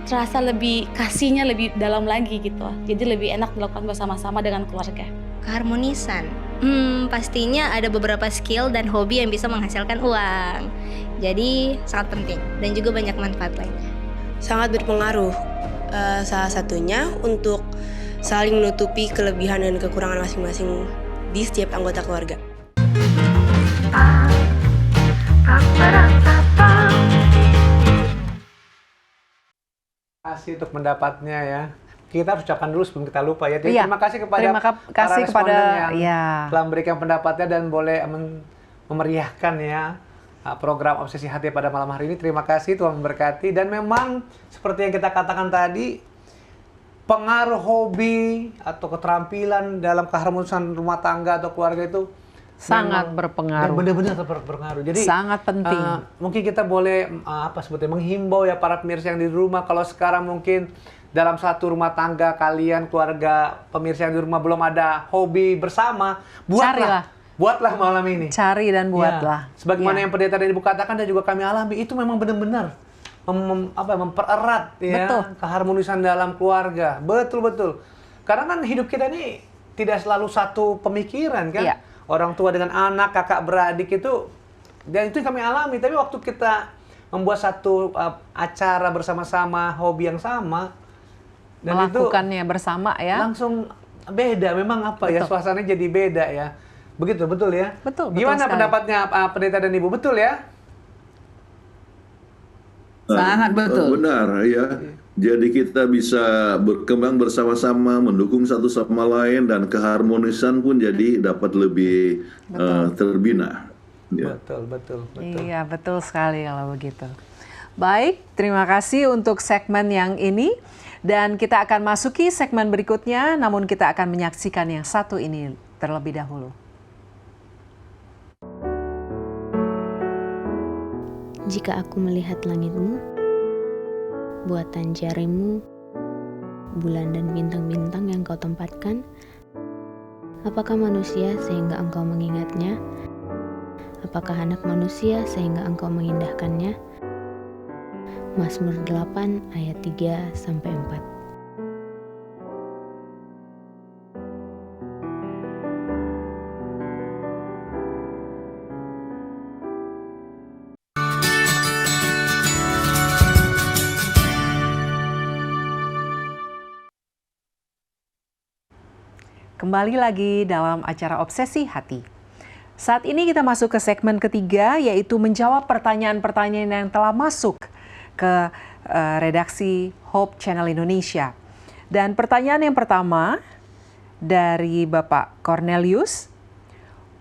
terasa lebih kasihnya lebih dalam lagi gitu. Jadi lebih enak dilakukan bersama-sama dengan keluarga. Keharmonisan. Pastinya ada beberapa skill dan hobi yang bisa menghasilkan uang. Jadi sangat penting dan juga banyak manfaat lainnya. Sangat berpengaruh. Salah satunya untuk saling menutupi kelebihan dan kekurangan masing-masing di setiap anggota keluarga. Terima kasih untuk pendapatnya ya. Kita harus ucapkan dulu sebelum kita lupa ya. Jadi Iya. terima kasih kepada Terima kasih para kepada responden yang ya. telah memberikan pendapatnya dan boleh memeriahkan ya program Obsesi Hati pada malam hari ini. Terima kasih, Tuhan memberkati. Dan memang seperti yang kita katakan tadi, pengaruh hobi atau keterampilan dalam keharmonisan rumah tangga atau keluarga itu Sangat memang berpengaruh. Benar-benar berpengaruh. Jadi Sangat penting. mungkin kita boleh sebetulnya menghimbau ya para pemirsa yang di rumah, kalau sekarang mungkin dalam satu rumah tangga kalian, keluarga, pemirsa yang di rumah belum ada hobi bersama, buatlah malam ini. Cari dan buatlah. Ya, sebagaimana Ya. yang pendeta dan Ibu katakan dan juga kami alami, itu memang benar-benar mempererat ya Betul. keharmonisan dalam keluarga. Betul. Karena kan hidup kita ini tidak selalu satu pemikiran kan. Iya. Orang tua dengan anak, kakak beradik itu, dan itu yang kami alami. Tapi waktu kita membuat satu acara bersama-sama, hobi yang sama, dan Melakukannya bersama itu ya. langsung beda. Memang ya, suasananya jadi beda ya. Begitu, betul ya? Betul Gimana sekali. pendapatnya pendeta dan Ibu? Betul ya? Sangat betul. Benar ya. Jadi kita bisa berkembang bersama-sama, mendukung satu sama lain, dan keharmonisan pun jadi dapat lebih terbina. Ya. Betul. Iya, betul sekali kalau begitu. Baik, terima kasih untuk segmen yang ini. Dan kita akan masuki segmen berikutnya, namun kita akan menyaksikan yang satu ini terlebih dahulu. Jika aku melihat langitmu, buatan jarimu, bulan dan bintang-bintang yang kau tempatkan, apakah manusia sehingga engkau mengingatnya? Apakah anak manusia sehingga engkau mengindahkannya? Mazmur 8 ayat 3-4. kembali lagi dalam acara Obsesi Hati. Saat ini kita masuk ke segmen ketiga, yaitu menjawab pertanyaan-pertanyaan yang telah masuk ke redaksi Hope Channel Indonesia. Dan pertanyaan yang pertama dari Bapak Cornelius,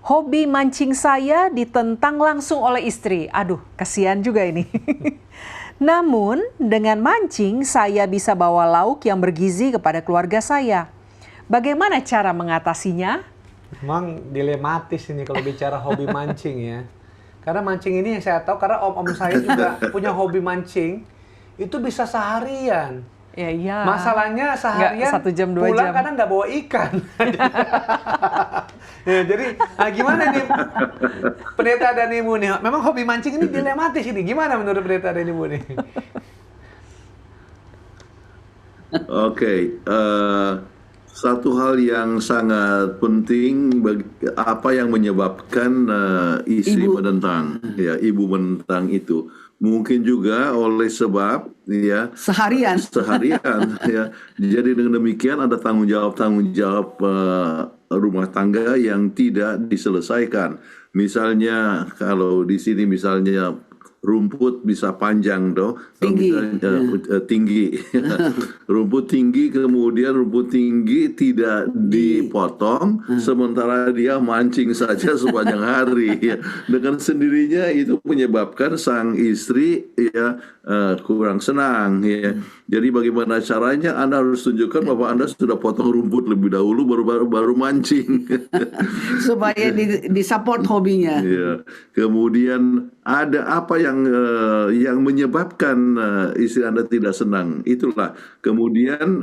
hobi mancing saya ditentang langsung oleh istri. Aduh, kasihan juga ini. Namun, dengan mancing saya bisa bawa lauk yang bergizi kepada keluarga saya. Bagaimana cara mengatasinya? Memang dilematis ini kalau bicara hobi mancing ya. Karena mancing ini yang saya tahu, karena om-om saya juga punya hobi mancing, itu bisa seharian. Ya, iya. Masalahnya seharian Nggak 1 jam, 2 pulang jam. kadang nggak bawa ikan. Ya, jadi gimana nih Pendeta dan Ibu nih? Memang hobi mancing ini dilematis ini. Gimana menurut Pendeta dan Ibu nih? Oke, satu hal yang sangat penting apa yang menyebabkan istri menentang, ya ibu menentang itu mungkin juga oleh sebab ya Seharian. ya. Jadi dengan demikian ada tanggung jawab rumah tangga yang tidak diselesaikan. Misalnya kalau di sini misalnya rumput bisa panjang Tinggi. tinggi. Rumput tinggi, kemudian rumput tinggi tidak dipotong, sementara dia mancing saja sepanjang hari. Ya. Dengan sendirinya itu menyebabkan sang istri ya kurang senang. Ya. Jadi bagaimana caranya? Anda harus tunjukkan bahwa Anda sudah potong rumput lebih dahulu baru mancing. Supaya disupport hobinya. Ya. Kemudian ada apa yang menyebabkan istri Anda tidak senang? Itulah. Kemudian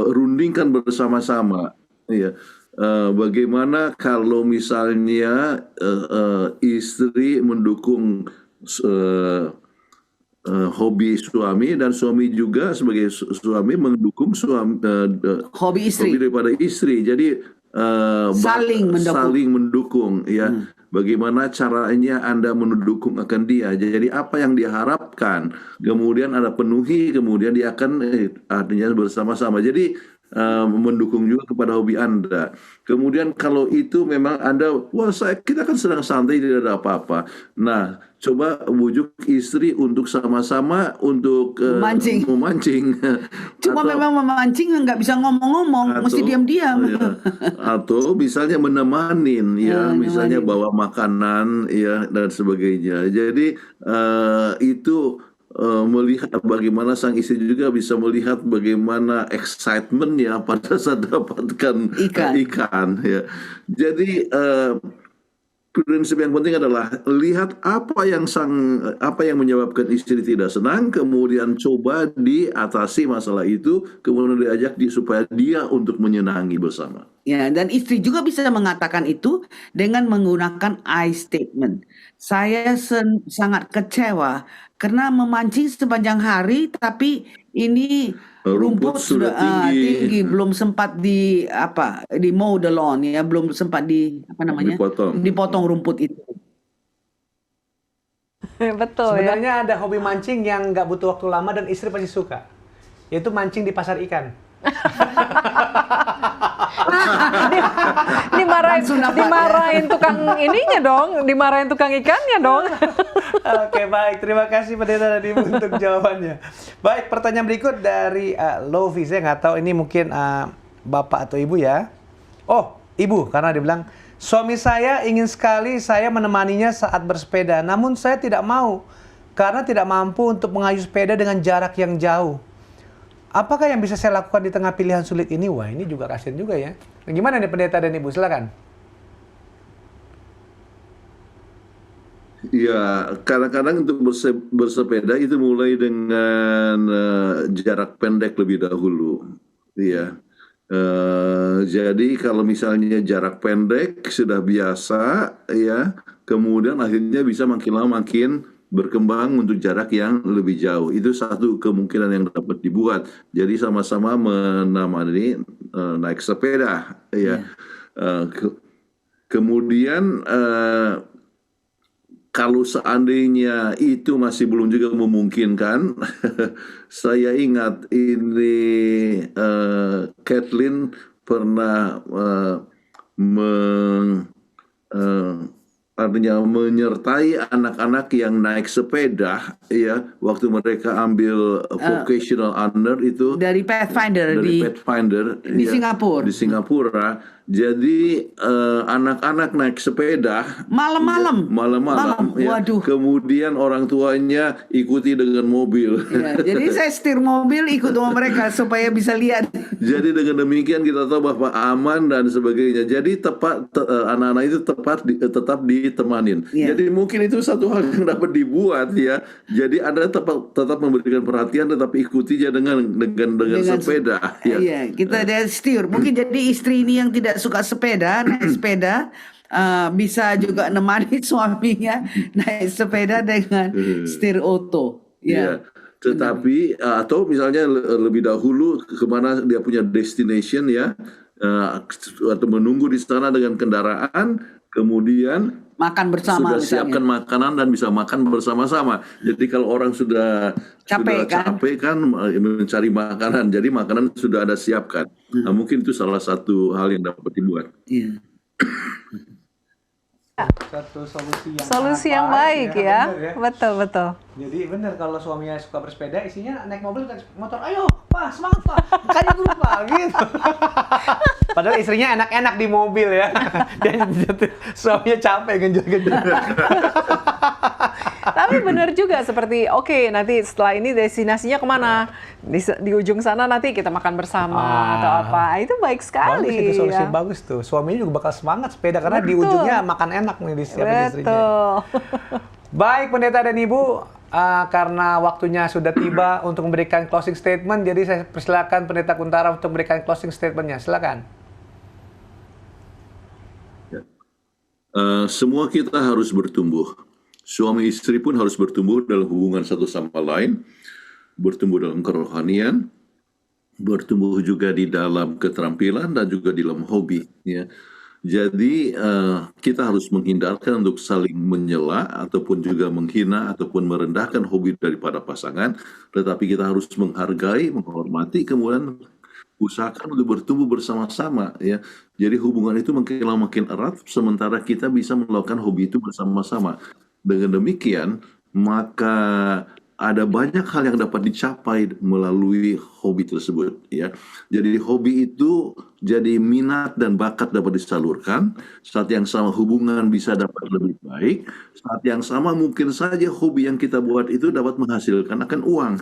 rundingkan bersama-sama. Ya. Bagaimana kalau misalnya istri mendukung hobi suami dan suami juga sebagai suami mendukung Hobi istri. hobi daripada istri. Jadi saling mendukung ya. Bagaimana caranya Anda mendukung akan dia. Jadi apa yang diharapkan kemudian Anda penuhi, kemudian dia akan artinya bersama-sama. Jadi mendukung juga kepada hobi Anda. Kemudian kalau itu memang Anda, kita kan sedang santai, tidak ada apa-apa. Nah, coba bujuk istri untuk sama-sama untuk memancing. Cuma memang memancing nggak bisa ngomong-ngomong, mesti diam-diam. Ya, atau misalnya menemanin, ya, misalnya bawa makanan, ya, dan sebagainya. Jadi itu melihat bagaimana sang istri juga bisa melihat bagaimana excitement-nya pada saat dapatkan ikan ya. Jadi prinsip yang penting adalah lihat apa yang menyebabkan istri tidak senang, kemudian coba diatasi masalah itu, kemudian diajak supaya dia untuk menyenangi bersama. Ya, dan istri juga bisa mengatakan itu dengan menggunakan I statement. Saya sangat kecewa karena memancing sepanjang hari, tapi ini rumput sudah tinggi, belum sempat di mow the lawn ya, belum sempat dipotong rumput itu. Betul. Sebenarnya ada hobi mancing yang nggak butuh waktu lama dan istri pasti suka, yaitu mancing di pasar ikan. Dimarahin tukang ininya dong, dimarahin tukang ikannya dong. Oke, baik. Terima kasih Pendeta dan Ibu untuk jawabannya. Baik, pertanyaan berikut dari Lovi. Saya nggak tahu ini mungkin Bapak atau Ibu ya. Oh, Ibu, karena dia bilang, suami saya ingin sekali saya menemaninya saat bersepeda, namun saya tidak mau karena tidak mampu untuk mengayuh sepeda dengan jarak yang jauh. Apakah yang bisa saya lakukan di tengah pilihan sulit ini? Wah, ini juga kasihan juga ya. Nah, gimana nih Pendeta dan Ibu? Silakan. Ya, kadang-kadang untuk bersepeda itu mulai dengan jarak pendek lebih dahulu. Ya. Jadi kalau misalnya jarak pendek sudah biasa, ya, kemudian akhirnya bisa makin lama makin berkembang untuk jarak yang lebih jauh. Itu satu kemungkinan yang dapat dibuat. Jadi sama-sama menemani naik sepeda, ya. Kemudian kalau seandainya itu masih belum juga memungkinkan, saya ingat ini Kathleen pernah artinya menyertai anak-anak yang naik sepeda ya waktu mereka ambil vocational honor itu Dari Pathfinder di ya, Singapura. di Singapura. Jadi anak-anak naik sepeda Malam-malam. malam-malam ya. Waduh. Kemudian orang tuanya ikuti dengan mobil. Ya, jadi saya setir mobil ikut sama mereka supaya bisa lihat. Jadi dengan demikian kita tahu bahwa aman dan sebagainya. Jadi anak-anak itu tetap ditemanin. Iya. Jadi mungkin itu satu hal yang dapat dibuat ya. Jadi Anda tetap memberikan perhatian tetapi ikuti aja dengan sepeda. Ya. Iya, kita ada setir. Mungkin jadi istri ini yang tidak suka sepeda, naik sepeda, bisa juga nemani suaminya naik sepeda dengan setir oto. Ya. Tetapi atau misalnya lebih dahulu kemana dia punya destination ya, atau menunggu di sana dengan kendaraan, kemudian Makan bersama sudah misalnya. siapkan makanan dan bisa makan bersama-sama. Jadi kalau orang sudah Capek kan mencari makanan, jadi makanan sudah ada siapkan. Nah, mungkin itu salah satu hal yang dapat dibuat. Iya. Satu solusi Yang baik ya. bener ya. Betul. Jadi benar kalau suaminya suka bersepeda, isinya naik mobil naik motor, ayo Pak, semangat Pak, kayak dulu Pak, gitu. Padahal istrinya enak-enak di mobil ya, dan suaminya capek genjot-genjot. Tapi benar juga seperti oke, nanti setelah ini destinasinya kemana? Di ujung sana nanti kita makan bersama atau apa. Itu baik sekali. Bagus itu solusi ya. bagus tuh. Suaminya juga bakal semangat sepeda karena di Betul. ujungnya makan enak nih di istrinya. Betul. Baik pendeta dan ibu, karena waktunya sudah tiba untuk memberikan closing statement, jadi saya persilakan pendeta Kuntara untuk memberikan closing statementnya. Silakan. Semua kita harus bertumbuh. Suami istri pun harus bertumbuh dalam hubungan satu sama lain, bertumbuh dalam kerohanian, bertumbuh juga di dalam keterampilan dan juga di dalam hobi. Ya. Jadi kita harus menghindarkan untuk saling menyela ataupun juga menghina ataupun merendahkan hobi daripada pasangan, tetapi kita harus menghargai, menghormati, kemudian usahakan untuk bertumbuh bersama-sama ya. Jadi hubungan itu makin erat sementara kita bisa melakukan hobi itu bersama-sama. Dengan demikian, maka ada banyak hal yang dapat dicapai melalui hobi tersebut ya. Jadi hobi itu jadi minat dan bakat dapat disalurkan, saat yang sama hubungan bisa dapat lebih baik, saat yang sama mungkin saja hobi yang kita buat itu dapat menghasilkan akan uang.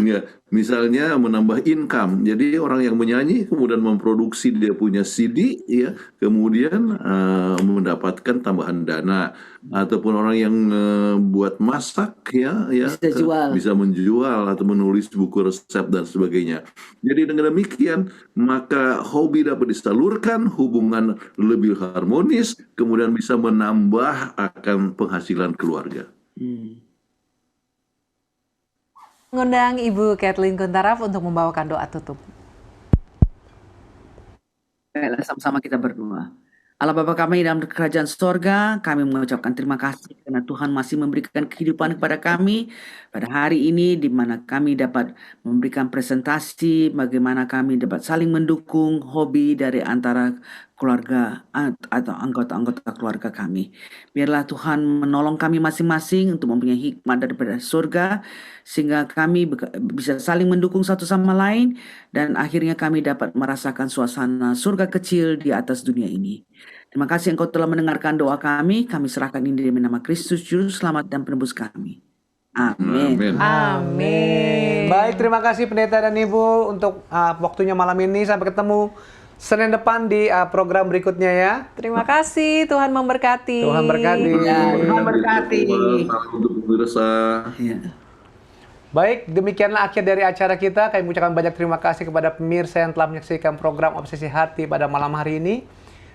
Ya, misalnya menambah income. Jadi orang yang menyanyi kemudian memproduksi dia punya CD ya, kemudian mendapatkan tambahan dana, ataupun orang yang buat masak ya bisa menjual atau menulis buku resep dan sebagainya. Jadi dengan demikian maka hobi dapat disalurkan, hubungan lebih harmonis, kemudian bisa menambah akan penghasilan keluarga. Mengundang Ibu Kathleen Kuntaraf untuk membawakan doa tutup. Baiklah, sama-sama kita berdoa. Allah Bapa kami dalam kerajaan sorga, kami mengucapkan terima kasih karena Tuhan masih memberikan kehidupan kepada kami pada hari ini, di mana kami dapat memberikan presentasi bagaimana kami dapat saling mendukung hobi dari antara keluarga atau anggota-anggota keluarga kami. Biarlah Tuhan menolong kami masing-masing untuk mempunyai hikmat daripada surga, sehingga kami bisa saling mendukung satu sama lain, dan akhirnya kami dapat merasakan suasana surga kecil di atas dunia ini. Terima kasih Engkau telah mendengarkan doa kami serahkan ini dalam nama Kristus Juru Selamat dan Penebus kami. Amin. Amin. Baik, terima kasih pendeta dan ibu untuk waktunya malam ini. Sampai ketemu Senin depan di program berikutnya ya. Terima kasih, Tuhan memberkati. Tuhan berkati. Tuhan berkati. Untuk pemirsa. Baik, demikianlah akhir dari acara kita. Kami mengucapkan banyak terima kasih kepada pemirsa yang telah menyaksikan program Obsesi Hati pada malam hari ini.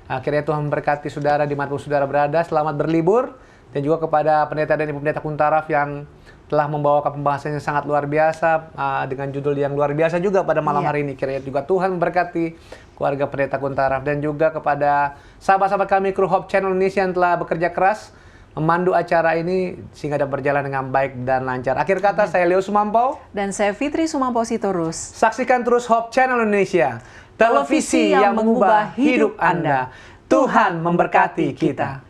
Akhirnya Tuhan memberkati saudara dimanapun saudara berada. Selamat berlibur. Dan juga kepada pendeta dan ibu pendeta Kuntaraf yang telah membawakan pembahasan yang sangat luar biasa dengan judul yang luar biasa juga pada malam hari ini. Kiranya juga Tuhan memberkati keluarga pendeta Kuntaraf, dan juga kepada sahabat-sahabat kami kru Hope Channel Indonesia yang telah bekerja keras memandu acara ini sehingga dapat berjalan dengan baik dan lancar. Akhir kata, saya Leo Sumampau dan saya Fitri Sumampau Sitorus. Saksikan terus Hope Channel Indonesia. televisi yang mengubah hidup Anda. Tuhan memberkati kita.